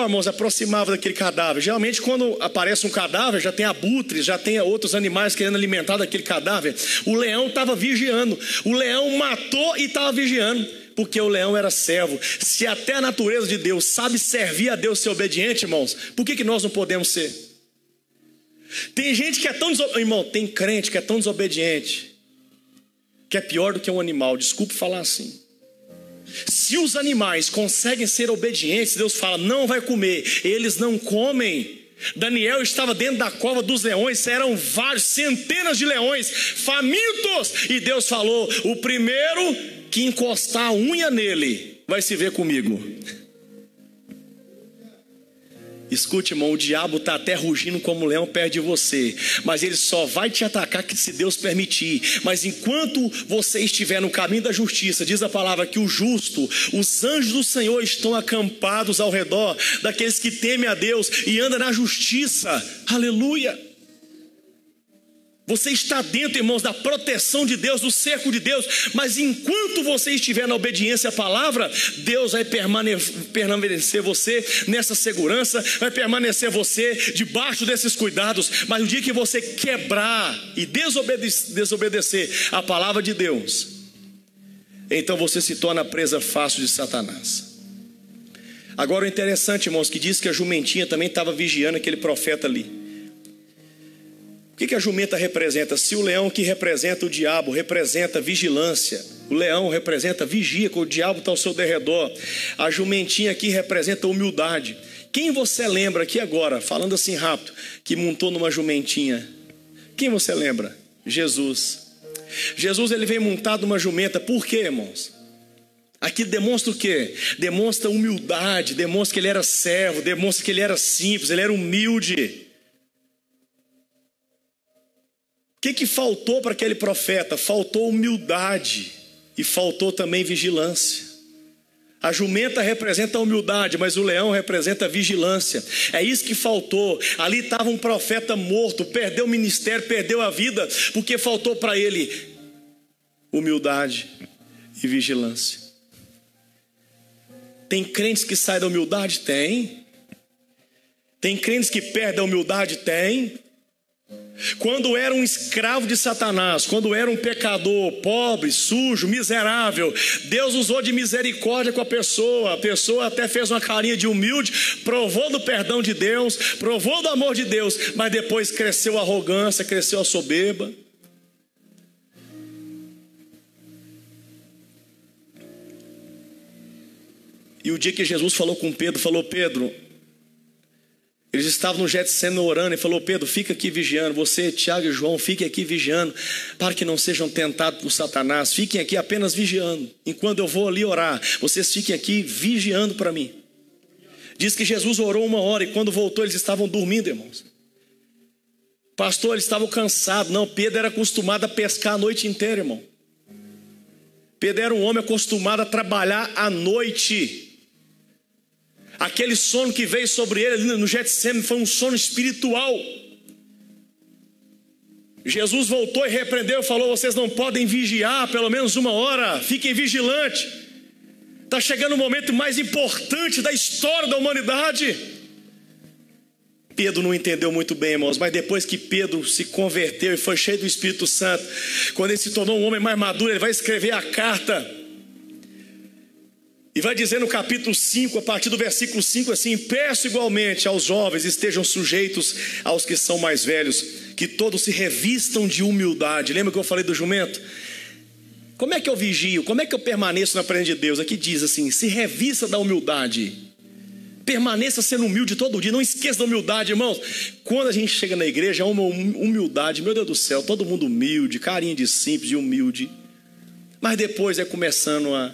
irmãos, aproximava daquele cadáver. Geralmente quando aparece um cadáver, já tem abutres, já tem outros animais querendo alimentar daquele cadáver. O leão estava vigiando. O leão matou e estava vigiando, porque o leão era servo. Se até a natureza de Deus sabe servir a Deus, ser obediente, irmãos, por que nós não podemos ser? Tem gente que é tão irmão, tem crente que é tão desobediente, que é pior do que um animal. Desculpe falar assim. Se os animais conseguem ser obedientes, Deus fala, não vai comer. Eles não comem. Daniel estava dentro da cova dos leões, eram vários, centenas de leões, famintos. E Deus falou, o primeiro que encostar a unha nele, vai se ver comigo. Escute, irmão, o diabo está até rugindo como um leão perto de você, mas ele só vai te atacar se Deus permitir. Mas enquanto você estiver no caminho da justiça, diz a palavra que o justo, os anjos do Senhor estão acampados ao redor daqueles que temem a Deus e andam na justiça. Aleluia! Você está dentro, irmãos, da proteção de Deus, do cerco de Deus. Mas enquanto você estiver na obediência à palavra, Deus vai permanecer você nessa segurança, vai permanecer você debaixo desses cuidados. Mas no dia que você quebrar e desobedecer a palavra de Deus, então você se torna presa fácil de Satanás. Agora o interessante, irmãos, que diz que a jumentinha também estava vigiando aquele profeta ali. O que a jumenta representa? Se o leão que representa o diabo representa vigilância, o leão representa vigia, quando o diabo está ao seu derredor, a jumentinha aqui representa humildade. Quem você lembra aqui agora, falando assim rápido, que montou numa jumentinha? Quem você lembra? Jesus. Jesus, ele veio montado numa jumenta. Por quê, irmãos? Aqui demonstra o quê? Demonstra humildade, demonstra que ele era servo, demonstra que ele era simples, ele era humilde. O que faltou para aquele profeta? Faltou humildade e faltou também vigilância. A jumenta representa a humildade, mas o leão representa a vigilância. É isso que faltou. Ali estava um profeta morto, perdeu o ministério, perdeu a vida, porque faltou para ele humildade e vigilância. Tem crentes que saem da humildade? Tem. Tem crentes que perdem a humildade? Tem. Quando era um escravo de Satanás, quando era um pecador, pobre, sujo, miserável, Deus usou de misericórdia com a pessoa até fez uma carinha de humilde, provou do perdão de Deus, provou do amor de Deus, mas depois cresceu a arrogância, cresceu a soberba. E o dia que Jesus falou com Pedro, falou: Pedro, Eles estavam no Getsemane orando e falou: Pedro, fica aqui vigiando. Você, Tiago e João, fiquem aqui vigiando, para que não sejam tentados por Satanás. Fiquem aqui apenas vigiando. Enquanto eu vou ali orar, vocês fiquem aqui vigiando para mim. Diz que Jesus orou 1 hora e quando voltou eles estavam dormindo, irmãos. Pastor, eles estavam cansados. Não, Pedro era acostumado a pescar a noite inteira, irmão. Pedro era um homem acostumado a trabalhar à noite. Aquele sono que veio sobre ele no Getsemane foi um sono espiritual. Jesus voltou e repreendeu e falou: vocês não podem vigiar pelo menos 1 hora, fiquem vigilantes. Está chegando o momento mais importante da história da humanidade. Pedro não entendeu muito bem, irmãos, mas depois que Pedro se converteu e foi cheio do Espírito Santo, quando ele se tornou um homem mais maduro, ele vai escrever a carta. E vai dizer no capítulo 5, a partir do versículo 5 assim: peço igualmente aos jovens estejam sujeitos aos que são mais velhos, que todos se revistam de humildade. Lembra que eu falei do jumento? Como é que eu vigio? Como é que eu permaneço na presença de Deus? Aqui diz assim: se revista da humildade. Permaneça sendo humilde todo dia. Não esqueça da humildade, irmãos. Quando a gente chega na igreja, é uma humildade, meu Deus do céu, todo mundo humilde, carinha de simples e humilde. Mas depois é começando a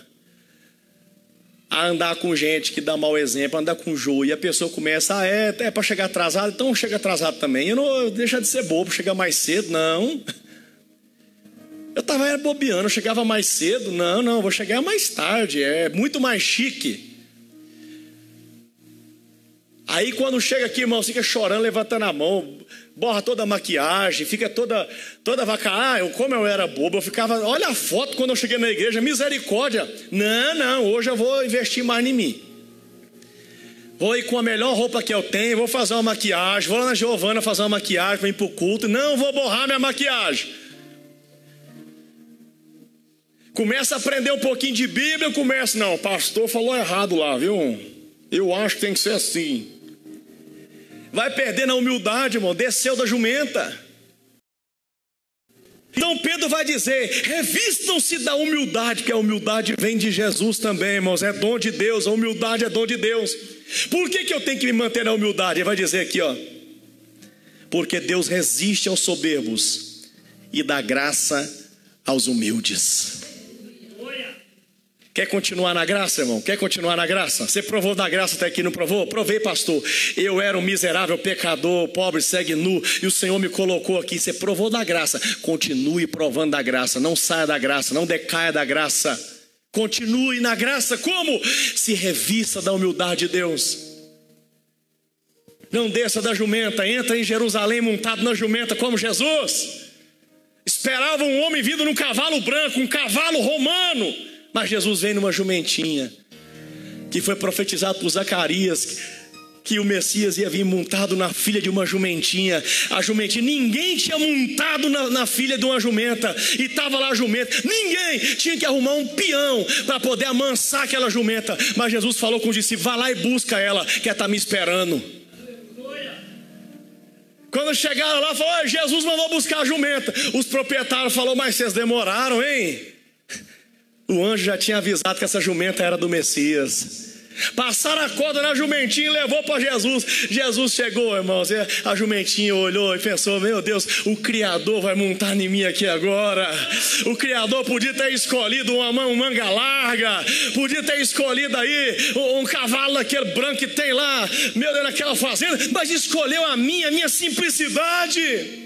andar com gente que dá mau exemplo, andar com joio, e a pessoa começa: é para chegar atrasado, então chega atrasado também. Eu não deixa de ser bobo, chegar mais cedo, não. Eu estava bobeando, eu chegava mais cedo, não, vou chegar mais tarde, é muito mais chique. Aí quando chega aqui, irmão, fica chorando, levantando a mão, borra toda a maquiagem, fica toda vaca. Como eu era bobo, eu ficava, olha a foto quando eu cheguei na igreja, misericórdia. Não, hoje eu vou investir mais em mim. Vou ir com a melhor roupa que eu tenho, vou fazer uma maquiagem, vou lá na Giovana fazer uma maquiagem para ir para o culto. Não, vou borrar minha maquiagem. Começa a aprender um pouquinho de Bíblia, não, o pastor falou errado lá, viu? Eu acho que tem que ser assim. Vai perder na humildade, irmão, desceu da jumenta. Então Pedro vai dizer: revistam-se da humildade, que a humildade vem de Jesus também, irmãos, é dom de Deus, a humildade é dom de Deus. Por que eu tenho que me manter na humildade? Ele vai dizer aqui, ó: porque Deus resiste aos soberbos e dá graça aos humildes. Quer continuar na graça, irmão? Quer continuar na graça? Você provou da graça até aqui, não provou? Provei, pastor. Eu era um miserável pecador, pobre, segue nu, e o Senhor me colocou aqui. Você provou da graça. Continue provando da graça. Não saia da graça, não decaia da graça. Continue na graça. Como? Se revista da humildade de Deus. Não desça da jumenta. Entra em Jerusalém montado na jumenta como Jesus. Esperava um homem vindo num cavalo branco, um cavalo romano. Mas Jesus vem numa jumentinha, que foi profetizado por Zacarias, que o Messias ia vir montado na filha de uma jumentinha. A jumentinha, ninguém tinha montado na filha de uma jumenta, e estava lá a jumenta. Ninguém tinha que arrumar um peão para poder amansar aquela jumenta. Mas Jesus falou com os discípulos: vai lá e busca ela, que ela está me esperando. Quando chegaram lá, falou: Jesus mandou buscar a jumenta. Os proprietários falaram: mas vocês demoraram, hein? O anjo já tinha avisado que essa jumenta era do Messias. Passaram a corda na jumentinha e levou para Jesus. Jesus chegou, irmãos, e a jumentinha olhou e pensou: meu Deus, o Criador vai montar em mim aqui agora. O Criador podia ter escolhido uma manga larga, podia ter escolhido aí um cavalo daquele branco que tem lá, meu Deus, naquela fazenda, mas escolheu a minha simplicidade.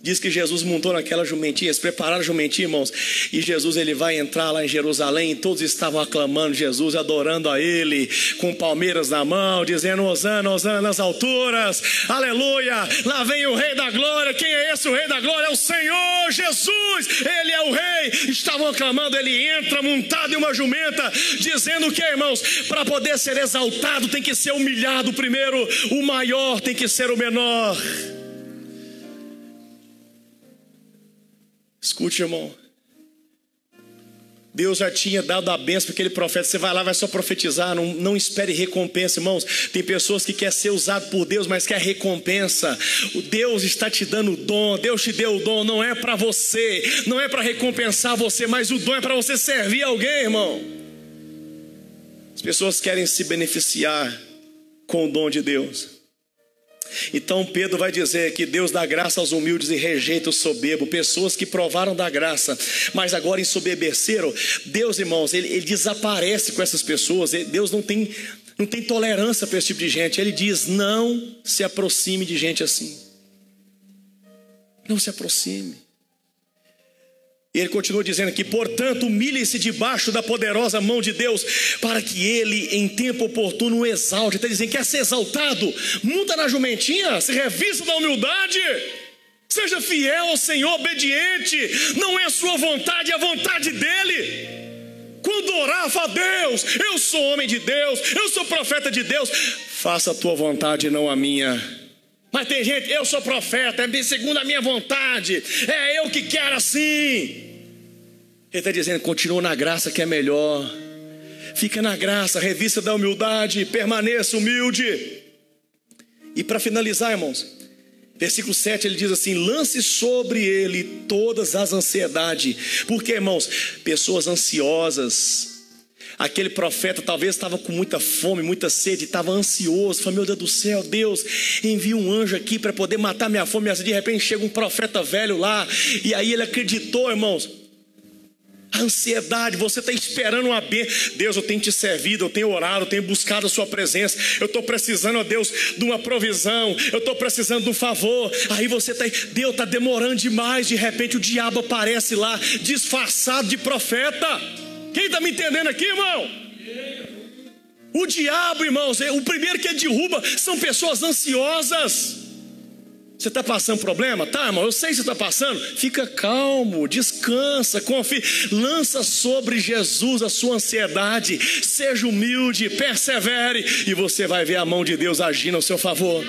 Diz que Jesus montou naquela jumentinha, eles prepararam a jumentinha, irmãos, e Jesus ele vai entrar lá em Jerusalém, e todos estavam aclamando Jesus, adorando a Ele, com palmeiras na mão, dizendo: Hosana, Hosana nas alturas, aleluia, lá vem o Rei da Glória. Quem é esse o Rei da Glória? É o Senhor Jesus, Ele é o Rei. Estavam aclamando, Ele entra montado em uma jumenta, dizendo que, irmãos, para poder ser exaltado tem que ser humilhado primeiro, o maior tem que ser o menor. Escute, irmão, Deus já tinha dado a bênção para aquele profeta. Você vai lá, vai só profetizar, não espere recompensa, irmãos. Tem pessoas que querem ser usado por Deus, mas quer recompensa. O Deus está te dando o dom, Deus te deu o dom, não é para você, não é para recompensar você, mas o dom é para você servir alguém, irmão. As pessoas querem se beneficiar com o dom de Deus. Então Pedro vai dizer que Deus dá graça aos humildes e rejeita os soberbos. Pessoas que provaram da graça, mas agora ensoberbeceram. Deus, irmãos, ele desaparece com essas pessoas. Deus não tem tolerância para esse tipo de gente. Ele diz: não se aproxime de gente assim. Não se aproxime. E ele continua dizendo aqui: portanto, humilhem-se debaixo da poderosa mão de Deus, para que ele em tempo oportuno o exalte. Está dizendo: quer ser exaltado? Monta na jumentinha, se revista da humildade, seja fiel ao Senhor, obediente. Não é a sua vontade, é a vontade dele. Quando orar, fala: Deus, eu sou homem de Deus, eu sou profeta de Deus, faça a tua vontade, não a minha. Mas tem gente: eu sou profeta, é segundo a minha vontade, é eu que quero assim. Ele está dizendo: continua na graça que é melhor. Fica na graça, revista da humildade, permaneça humilde. E para finalizar, irmãos, versículo 7 ele diz assim: lance sobre ele todas as ansiedades. Porque, irmãos, pessoas ansiosas, aquele profeta talvez estava com muita fome, muita sede, estava ansioso, falou: meu Deus do céu, Deus envia um anjo aqui para poder matar minha fome. Mas de repente chega um profeta velho lá, e aí ele acreditou, irmãos. A ansiedade, você está esperando uma bênção. Deus, eu tenho te servido, eu tenho orado, eu tenho buscado a sua presença, eu estou precisando, ó Deus, de uma provisão, eu estou precisando de um favor. Aí você está, Deus está demorando demais. De repente o diabo aparece lá, disfarçado de profeta. Quem está me entendendo aqui, irmão? O diabo, irmãos, o primeiro que ele derruba são pessoas ansiosas. Você está passando problema? Tá, irmão, eu sei que você está passando. Fica calmo, descansa, confia. Lança sobre Jesus a sua ansiedade. Seja humilde, persevere, e você vai ver a mão de Deus agindo ao seu favor.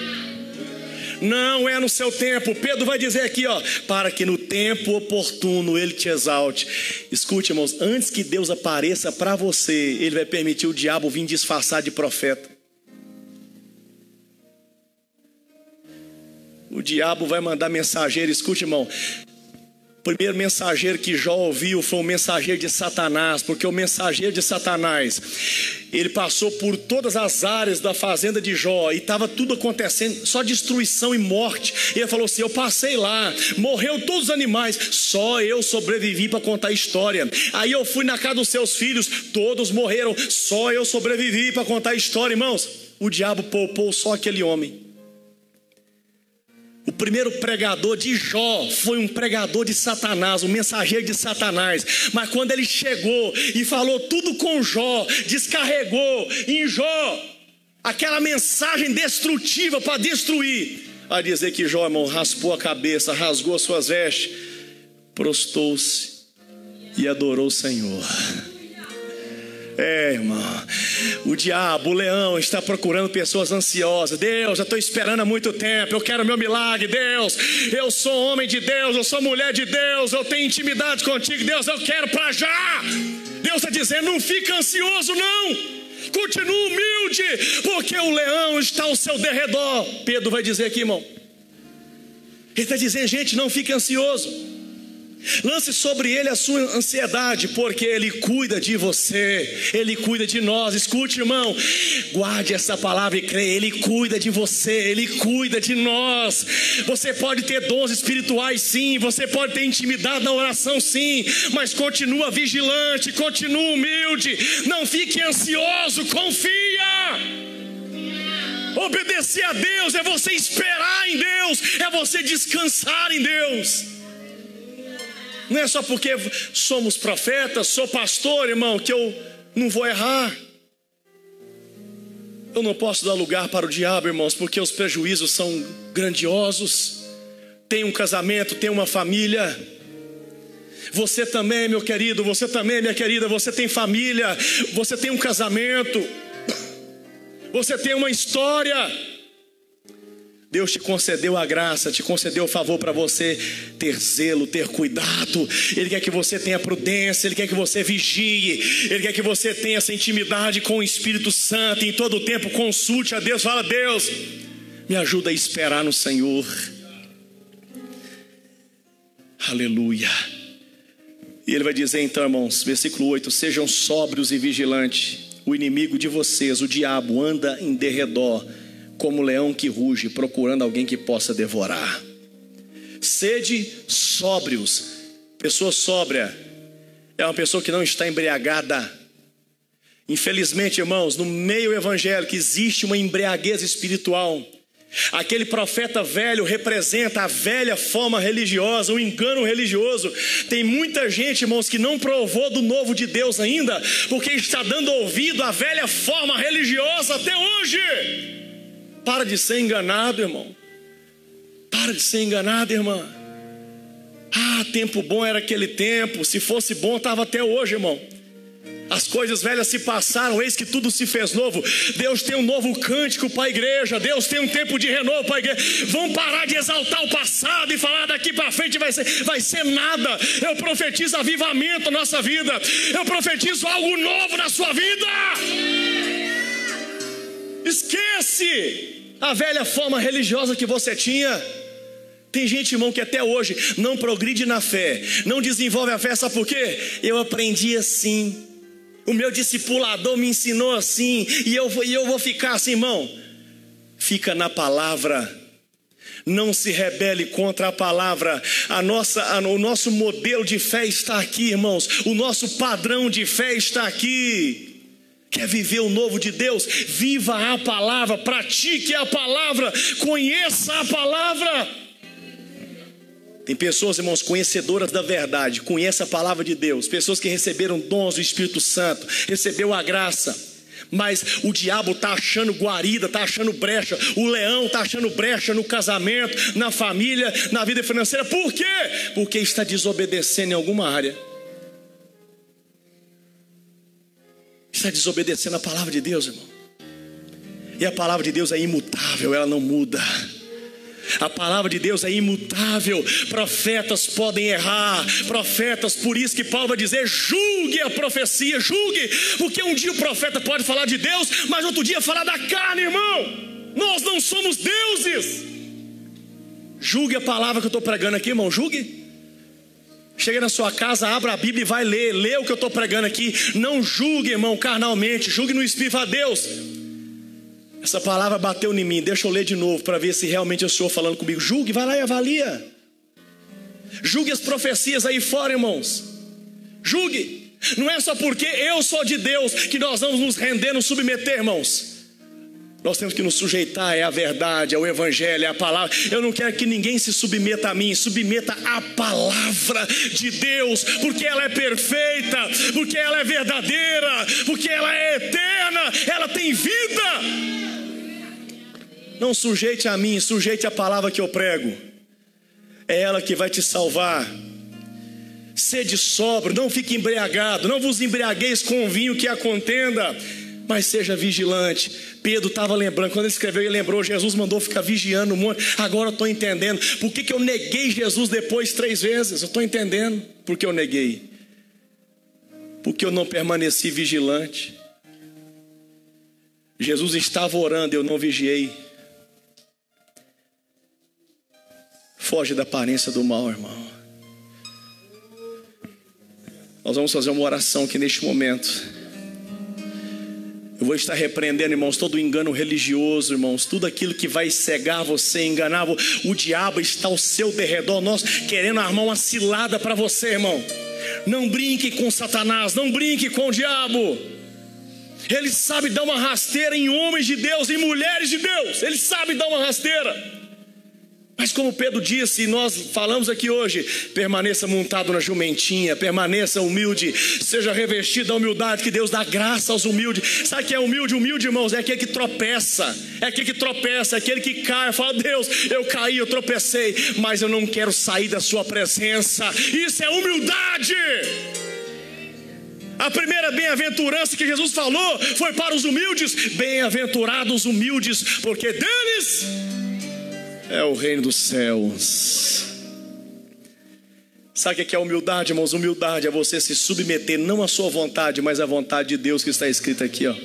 Não é no seu tempo. Pedro vai dizer aqui, ó: para que no tempo oportuno ele te exalte. Escute, irmãos, antes que Deus apareça para você, ele vai permitir o diabo vir disfarçar de profeta. O diabo vai mandar mensageiro. Escute, irmão, o primeiro mensageiro que Jó ouviu foi um mensageiro de Satanás. Porque o mensageiro de Satanás, ele passou por todas as áreas da fazenda de Jó, e estava tudo acontecendo, só destruição e morte. E ele falou assim: eu passei lá, morreu todos os animais, só eu sobrevivi para contar a história. Aí eu fui na casa dos seus filhos, todos morreram, só eu sobrevivi para contar a história. Irmãos, o diabo poupou só aquele homem. O primeiro pregador de Jó foi um pregador de Satanás, um mensageiro de Satanás. Mas quando ele chegou e falou tudo com Jó, descarregou em Jó aquela mensagem destrutiva para destruir, a dizer que Jó, irmão, raspou a cabeça, rasgou as suas vestes, prostou-se e adorou o Senhor. Irmão, o diabo, o leão, está procurando pessoas ansiosas. Deus, eu estou esperando há muito tempo, eu quero meu milagre. Deus, eu sou homem de Deus, eu sou mulher de Deus, eu tenho intimidade contigo. Deus, eu quero para já. Deus está dizendo: não fica ansioso não, continua humilde, porque o leão está ao seu derredor. Pedro vai dizer aqui, irmão, ele está dizendo: gente, não fique ansioso. Lance sobre ele a sua ansiedade, porque ele cuida de você, ele cuida de nós. Escute, irmão, guarde essa palavra e creia: ele cuida de você, ele cuida de nós. Você pode ter dons espirituais, sim, você pode ter intimidade na oração, sim, mas continua vigilante, continua humilde, não fique ansioso, confia. Obedecer a Deus é você esperar em Deus, é você descansar em Deus. Não é só porque somos profetas, sou pastor, irmão, que eu não vou errar. Eu não posso dar lugar para o diabo, irmãos, porque os prejuízos são grandiosos. Tem um casamento, tem uma família. Você também, meu querido, você também, minha querida, você tem família, você tem um casamento, você tem uma história. Deus te concedeu a graça, te concedeu o favor para você ter zelo, ter cuidado. Ele quer que você tenha prudência, Ele quer que você vigie, Ele quer que você tenha essa intimidade com o Espírito Santo. Em todo o tempo consulte a Deus, fala: Deus, me ajuda a esperar no Senhor. Aleluia. E Ele vai dizer então, irmãos, versículo 8: sejam sóbrios e vigilantes. o inimigo de vocês, o diabo, anda em derredor como leão que ruge, procurando alguém que possa devorar. Sede sóbrios. Pessoa sóbria é uma pessoa que não está embriagada. Infelizmente, irmãos, no meio evangélico existe uma embriaguez espiritual. Aquele profeta velho representa a velha forma religiosa, o engano religioso. Tem muita gente, irmãos, que não provou do novo de Deus ainda, porque está dando ouvido à velha forma religiosa até hoje. Para de ser enganado, irmão. Para de ser enganado, irmã. Ah, tempo bom era aquele tempo. Se fosse bom, estava até hoje, irmão. As coisas velhas se passaram, eis que tudo se fez novo. Deus tem um novo cântico para a igreja. Deus tem um tempo de renovo para a igreja. Vamos parar de exaltar o passado e falar daqui para frente vai ser nada. Eu profetizo avivamento na nossa vida. Eu profetizo algo novo na sua vida. Esquece a velha forma religiosa que você tinha. Tem gente, irmão, que até hoje não progride na fé, não desenvolve a fé. Sabe por quê? Eu aprendi assim. O meu discipulador me ensinou assim, e eu vou ficar assim, irmão. Fica na palavra. Não se rebele contra a palavra. O nosso modelo de fé está aqui, irmãos. O nosso padrão de fé está aqui. Quer viver o novo de Deus? Viva a palavra, pratique a palavra, conheça a palavra. Tem pessoas, irmãos, conhecedoras da verdade, conhecem a palavra de Deus, pessoas que receberam dons do Espírito Santo, recebeu a graça, mas o diabo está achando guarida, está achando brecha, o leão está achando brecha no casamento, na família, na vida financeira. Por quê? Porque está desobedecendo em alguma área. Está desobedecendo a palavra de Deus, irmão. E a palavra de Deus é imutável, ela não muda. A palavra de Deus é imutável. Profetas podem errar, profetas, por isso que Paulo vai dizer: julgue a profecia, julgue, porque um dia o profeta pode falar de Deus, mas outro dia falar da carne, irmão. Nós não somos deuses. Julgue a palavra que eu estou pregando aqui, irmão, julgue. Chega na sua casa, abra a Bíblia e vai ler, lê o que eu estou pregando aqui. Não julgue, irmão, carnalmente, julgue no Espírito. A Deus, essa palavra bateu em mim, deixa eu ler de novo para ver se realmente é o Senhor falando comigo. Julgue, vai lá e avalia. Julgue as profecias aí fora, irmãos. Julgue. Não é só porque eu sou de Deus que nós vamos nos render, nos submeter, irmãos. Nós temos que nos sujeitar, é a verdade, é o evangelho, é a palavra. Eu não quero que ninguém se submeta a mim, submeta à palavra de Deus, porque ela é perfeita, porque ela é verdadeira, porque ela é eterna, ela tem vida. Não sujeite a mim, sujeite a palavra que eu prego. É ela que vai te salvar. Sede sóbrio, não fique embriagado, não vos embriagueis com o vinho que a contenda, mas seja vigilante. Pedro estava lembrando, quando ele escreveu, ele lembrou, Jesus mandou ficar vigiando o monte. Agora eu estou entendendo, por que eu neguei Jesus depois 3 vezes? Eu estou entendendo por que eu neguei. Porque eu não permaneci vigilante. Jesus estava orando, eu não vigiei. Foge da aparência do mal, irmão. Nós vamos fazer uma oração aqui neste momento. Eu vou estar repreendendo, irmãos, todo o engano religioso, irmãos. Tudo aquilo que vai cegar você, enganar. O diabo está ao seu derredor, nós querendo armar uma cilada para você, irmão. Não brinque com Satanás, não brinque com o diabo. Ele sabe dar uma rasteira em homens de Deus, em mulheres de Deus. Ele sabe dar uma rasteira. Mas como Pedro disse, e nós falamos aqui hoje, permaneça montado na jumentinha, permaneça humilde, seja revestido da humildade que Deus dá graça aos humildes. Sabe o que é humilde? Humilde, irmãos, é aquele que tropeça, é aquele que cai, fala: Deus, eu caí, eu tropecei, mas eu não quero sair da sua presença. Isso é humildade. A primeira bem-aventurança que Jesus falou foi para os humildes. Bem-aventurados humildes, porque deles é o reino dos céus. Sabe o que é humildade, irmãos? Humildade é você se submeter não à sua vontade, mas à vontade de Deus, que está escrito aqui, ó.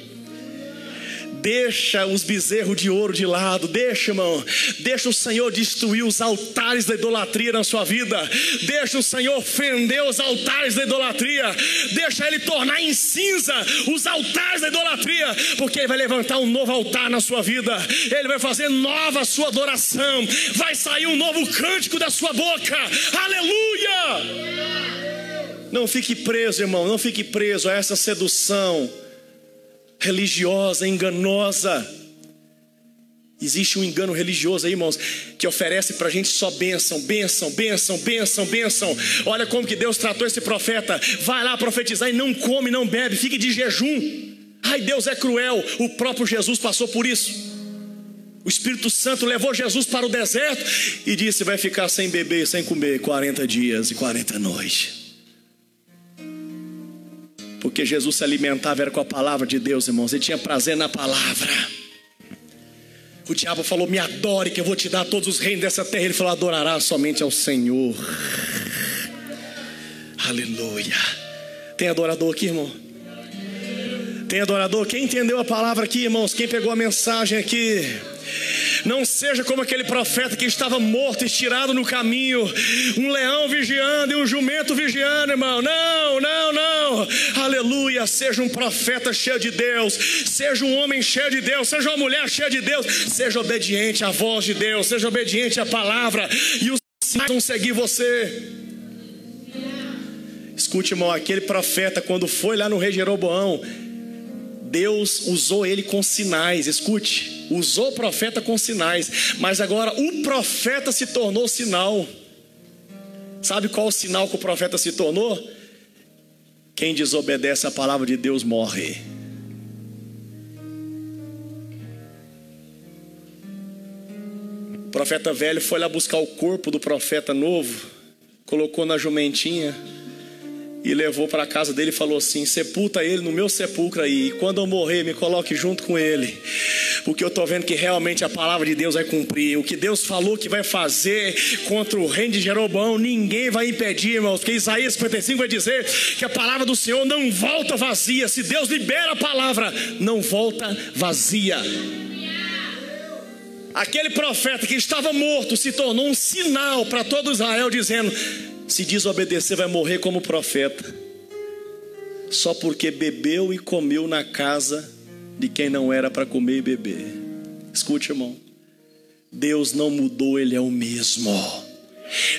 Deixa os bezerros de ouro de lado. Deixa, irmão. Deixa o Senhor destruir os altares da idolatria na sua vida. Deixa o Senhor fender os altares da idolatria. Deixa Ele tornar em cinza os altares da idolatria, porque Ele vai levantar um novo altar na sua vida. Ele vai fazer nova a sua adoração. Vai sair um novo cântico da sua boca. Aleluia! Não fique preso, irmão. Não fique preso a essa sedução religiosa, enganosa. Existe um engano religioso aí, irmãos, que oferece pra gente só bênção, bênção, bênção, bênção, bênção. Olha como que Deus tratou esse profeta. Vai lá profetizar e não come, não bebe, fique de jejum. Ai, Deus é cruel. O próprio Jesus passou por isso. O Espírito Santo levou Jesus para o deserto e disse: vai ficar sem beber e sem comer 40 dias e 40 noites. Porque Jesus se alimentava era com a palavra de Deus, irmãos. Ele tinha prazer na palavra. O diabo falou: me adore, que eu vou te dar todos os reinos dessa terra. Ele falou: adorará somente ao Senhor. Aleluia. Tem adorador aqui, irmão? Tem adorador? Quem entendeu a palavra aqui, irmãos? Quem pegou a mensagem aqui? Não seja como aquele profeta que estava morto, estirado no caminho, um leão vigiando e um jumento vigiando, irmão. Não, não, não. Aleluia. Seja um profeta cheio de Deus, seja um homem cheio de Deus, seja uma mulher cheia de Deus. Seja obediente à voz de Deus, seja obediente à palavra, e os sinais vão seguir você. Escute, irmão, aquele profeta, quando foi lá no rei Jeroboão, Deus usou ele com sinais. Escute, usou o profeta com sinais, mas agora o profeta se tornou sinal. Sabe qual o sinal que o profeta se tornou? Quem desobedece à palavra de Deus morre. O profeta velho foi lá buscar o corpo do profeta novo, colocou na jumentinha e levou para a casa dele e falou assim: sepulta ele no meu sepulcro aí, e quando eu morrer me coloque junto com ele, porque eu estou vendo que realmente a palavra de Deus vai cumprir. O que Deus falou que vai fazer contra o reino de Jeroboão, ninguém vai impedir, irmãos, porque Isaías 55 vai dizer que a palavra do Senhor não volta vazia. Se Deus libera a palavra, não volta vazia. Aquele profeta que estava morto se tornou um sinal para todo Israel, dizendo: se desobedecer vai morrer como profeta, só porque bebeu e comeu na casa de quem não era para comer e beber. Escute, irmão, Deus não mudou, Ele é o mesmo.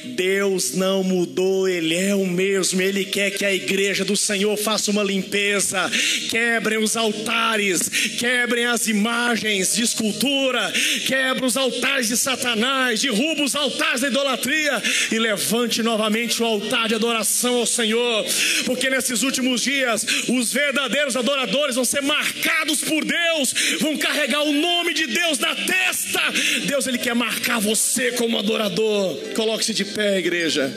Deus não mudou, Ele é o mesmo. Ele quer que a igreja do Senhor faça uma limpeza. Quebrem os altares, quebrem as imagens de escultura, quebrem os altares de Satanás, derruba os altares da idolatria e levante novamente o altar de adoração ao Senhor. Porque nesses últimos dias os verdadeiros adoradores vão ser marcados por Deus, vão carregar o nome de Deus na testa. Deus, Ele quer marcar você como adorador. Coloque-se de pé, igreja.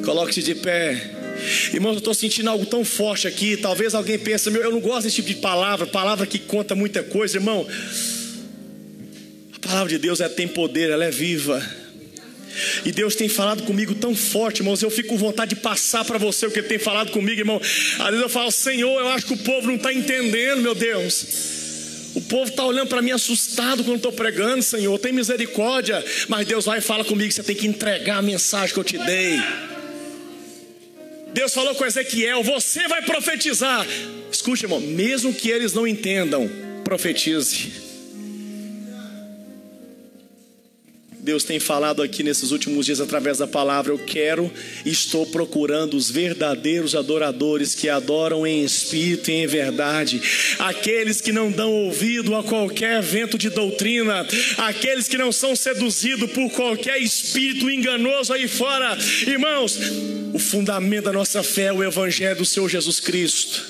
Coloque-se de pé. Irmãos, eu estou sentindo algo tão forte aqui. Talvez alguém pense: eu não gosto desse tipo de palavra que conta muita coisa. Irmão, a palavra de Deus tem poder, ela é viva. E Deus tem falado comigo tão forte, irmãos. Eu fico com vontade de passar para você o que Ele tem falado comigo, irmão. Às vezes eu falo: Senhor, eu acho que o povo não está entendendo, meu Deus. O povo está olhando para mim assustado quando estou pregando. Senhor, tem misericórdia. Mas Deus vai e fala comigo: você tem que entregar a mensagem que eu te dei. Deus falou com Ezequiel: você vai profetizar. Escute, irmão, mesmo que eles não entendam, profetize. Deus tem falado aqui nesses últimos dias através da palavra: eu quero e estou procurando os verdadeiros adoradores que adoram em espírito e em verdade, aqueles que não dão ouvido a qualquer vento de doutrina, aqueles que não são seduzidos por qualquer espírito enganoso aí fora. Irmãos, o fundamento da nossa fé é o evangelho do Senhor Jesus Cristo.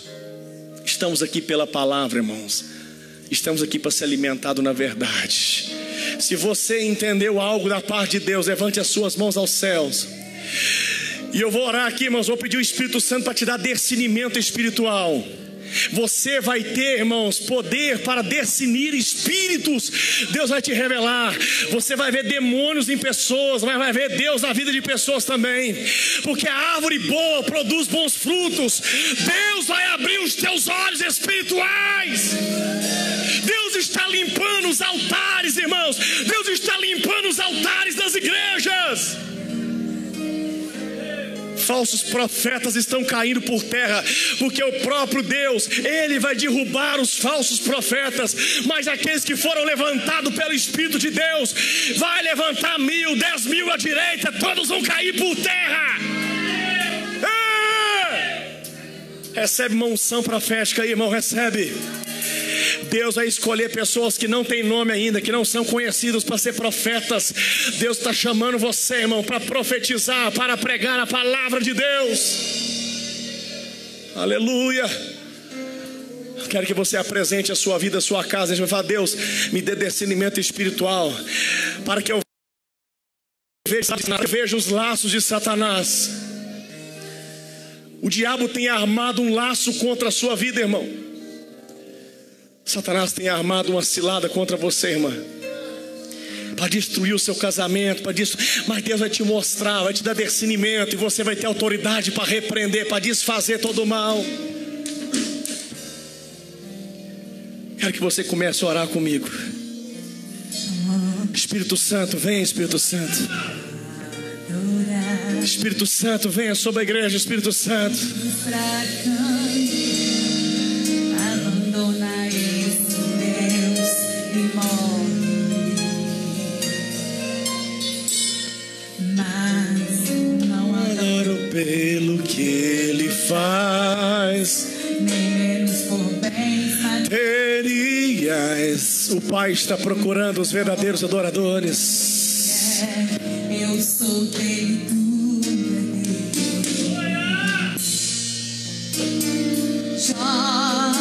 Estamos aqui pela palavra, irmãos. Estamos aqui para ser alimentados na verdade. Se você entendeu algo da parte de Deus, levante as suas mãos aos céus. E eu vou orar aqui, irmãos. Vou pedir o Espírito Santo para te dar discernimento espiritual. Você vai ter, irmãos, poder para discernir espíritos. Deus vai te revelar. Você vai ver demônios em pessoas, mas vai ver Deus na vida de pessoas também. Porque a árvore boa produz bons frutos. Deus vai abrir os teus olhos espirituais. Deus está limpando os altares, irmãos. Deus está limpando os altares das igrejas. Falsos profetas estão caindo por terra, porque o próprio Deus, Ele vai derrubar os falsos profetas. Mas aqueles que foram levantados pelo Espírito de Deus, vai levantar 1000, 10.000 à direita, todos vão cair por terra. Recebe uma unção profética aí, irmão, recebe. Deus vai escolher pessoas que não têm nome ainda, que não são conhecidos para ser profetas. Deus está chamando você, irmão, para profetizar, para pregar a palavra de Deus. Aleluia. Quero que você apresente a sua vida, a sua casa. A gente vai falar: Deus, me dê discernimento espiritual, para que eu veja os laços de Satanás. O diabo tem armado um laço contra a sua vida, irmão. Satanás tem armado uma cilada contra você, irmã, para destruir o seu casamento, mas Deus vai te mostrar, vai te dar discernimento, e você vai ter autoridade para repreender, para desfazer todo o mal. Quero que você comece a orar comigo. Espírito Santo, vem, Espírito Santo. Espírito Santo, venha sobre a igreja, Espírito Santo. Pelo que Ele faz, nem menos por bens materiais. O Pai está procurando os verdadeiros adoradores. Eu sou dele, tudo já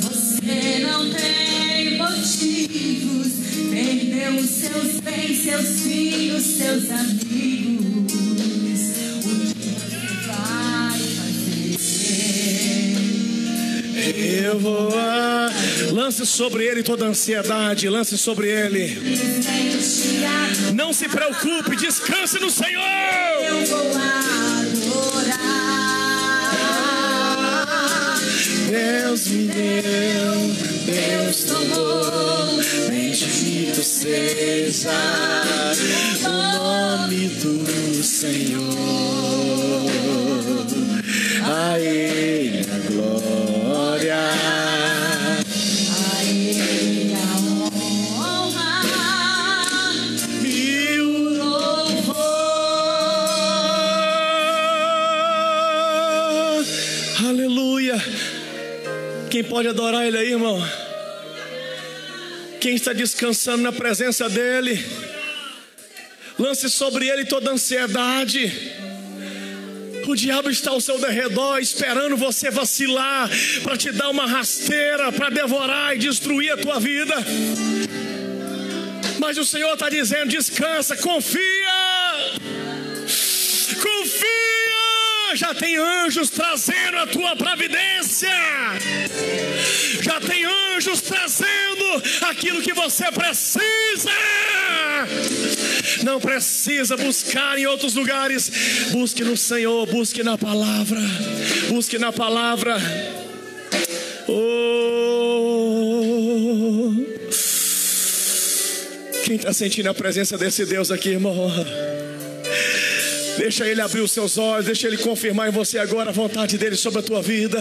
você não tem motivos, perdeu os seus bens, seus filhos, seus amigos. Eu vou lance sobre ele toda a ansiedade, lance sobre ele. Não se preocupe, descanse no Senhor. Eu vou adorar. Deus me deu, Deus tomou, bendito seja o nome do Senhor. A Ele a glória, a Ele a honra e o louvor. Aleluia. Quem pode adorar Ele aí, irmão? Quem está descansando na presença dEle, lance sobre Ele toda a ansiedade. O diabo está ao seu derredor, esperando você vacilar, para te dar uma rasteira, para devorar e destruir a tua vida. Mas o Senhor está dizendo: descansa, confia, confia. Já tem anjos trazendo a tua providência, já tem anjos trazendo aquilo que você precisa. Não precisa buscar em outros lugares. Busque no Senhor, busque na palavra. Busque na palavra. Oh. Quem está sentindo a presença desse Deus aqui, irmão? Deixa Ele abrir os seus olhos. Deixa Ele confirmar em você agora a vontade dEle sobre a tua vida.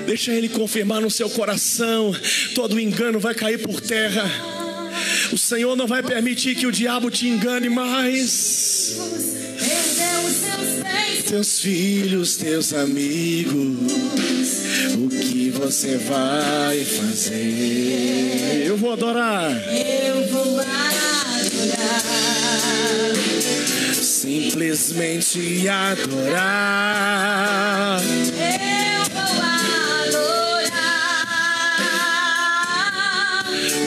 Deixa Ele confirmar no seu coração. Todo engano vai cair por terra. O Senhor não vai permitir que o diabo te engane mais. Teus filhos, teus amigos, o que você vai fazer? Eu vou adorar. Eu vou adorar. Simplesmente adorar. Eu vou adorar.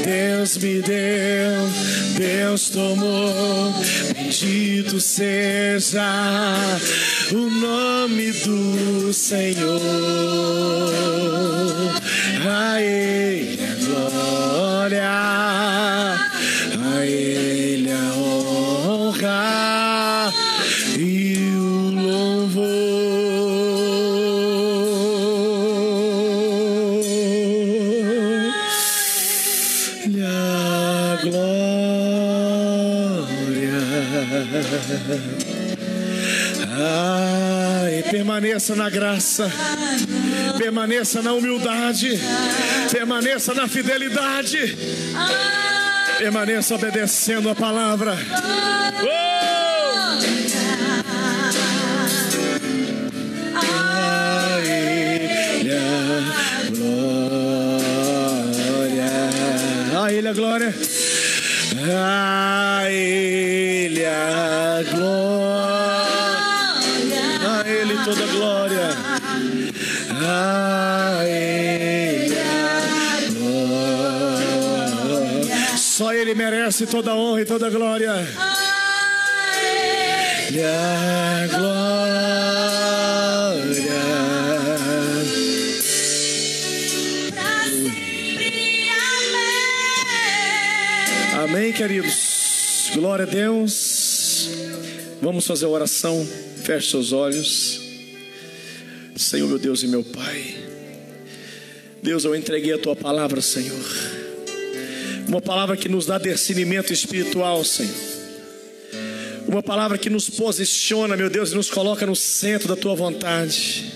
Deus me deu, Deus tomou, Bendito seja o nome do Senhor. A Ele a glória, a Ele a honra e o louvor. A glória. Ai, permaneça na graça, permaneça na humildade, permaneça na fidelidade, permaneça obedecendo a palavra. A Ele a glória, a Ele a glória, a Ele toda glória, a Ele a glória. Só Ele merece toda honra e toda glória. A Ele a glória. Amém, queridos. Glória a Deus. Vamos fazer a oração. Feche seus olhos. Senhor, meu Deus e meu Pai, Deus, eu entreguei a Tua palavra, Senhor. Uma palavra que nos dá discernimento espiritual, Senhor. Uma palavra que nos posiciona, meu Deus, e nos coloca no centro da Tua vontade.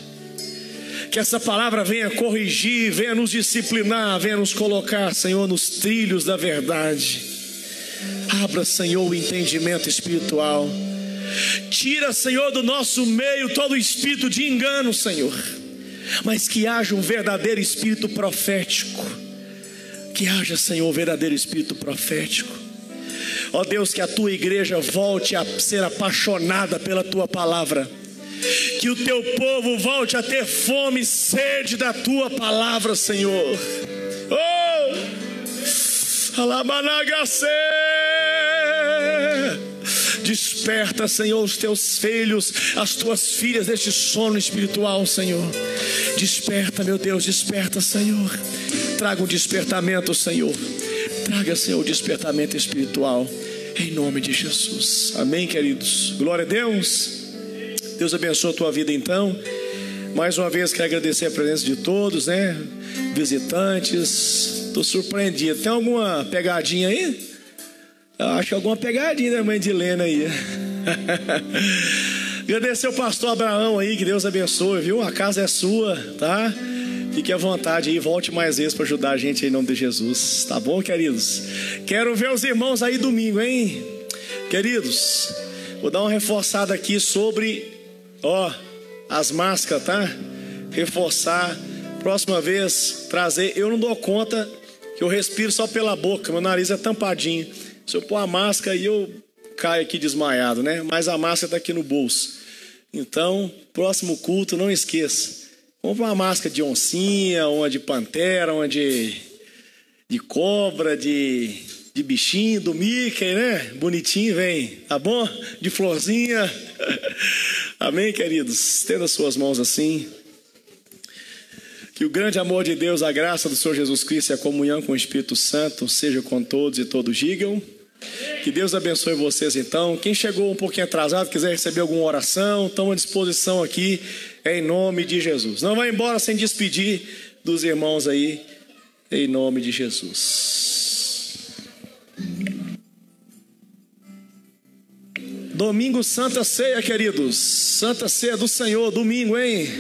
Que essa palavra venha corrigir, venha nos disciplinar, venha nos colocar, Senhor, nos trilhos da verdade. Abra, Senhor, o entendimento espiritual. Tira, Senhor, do nosso meio todo o espírito de engano, Senhor. Mas que haja um verdadeiro espírito profético. Que haja, Senhor, um verdadeiro espírito profético. Ó Deus, que a Tua igreja volte a ser apaixonada pela Tua palavra. Que o Teu povo volte a ter fome e sede da Tua palavra, Senhor. Oh! Alabanagacê! Desperta, Senhor, os Teus filhos, as Tuas filhas deste sono espiritual, Senhor. Desperta, meu Deus, desperta, Senhor. Traga um despertamento, Senhor. Traga, Senhor, o despertamento espiritual, em nome de Jesus. Amém, queridos. Glória a Deus. Deus abençoe a tua vida, então. Mais uma vez quero agradecer a presença de todos, né? Visitantes. Estou surpreendido. Tem alguma pegadinha aí? Eu acho que alguma pegadinha da mãe de Helena aí. Agradecer ao pastor Abraão aí, que Deus abençoe, viu? A casa é sua, tá? Fique à vontade aí, volte mais vezes para ajudar a gente aí, em nome de Jesus. Tá bom, queridos? Quero ver os irmãos aí domingo, hein? Queridos, vou dar uma reforçada aqui sobre, as máscaras, tá? Reforçar. Próxima vez, trazer. Eu não dou conta, que eu respiro só pela boca, meu nariz é tampadinho. Se eu pôr a máscara aí, eu caio aqui desmaiado, né? Mas a máscara está aqui no bolso. Então, próximo culto, não esqueça. Compre uma máscara de oncinha, uma de pantera, uma de cobra, de bichinho, do Mickey, né? Bonitinho, vem. Tá bom? De florzinha. Amém, queridos? Estenda suas mãos assim. Que o grande amor de Deus, a graça do Senhor Jesus Cristo e a comunhão com o Espírito Santo seja com todos e todos digam. Que Deus abençoe vocês, então. Quem chegou um pouquinho atrasado, quiser receber alguma oração, estamos à disposição aqui, em nome de Jesus. Não vai embora sem despedir dos irmãos aí, em nome de Jesus. Domingo, Santa Ceia, queridos. Santa Ceia do Senhor, domingo, hein?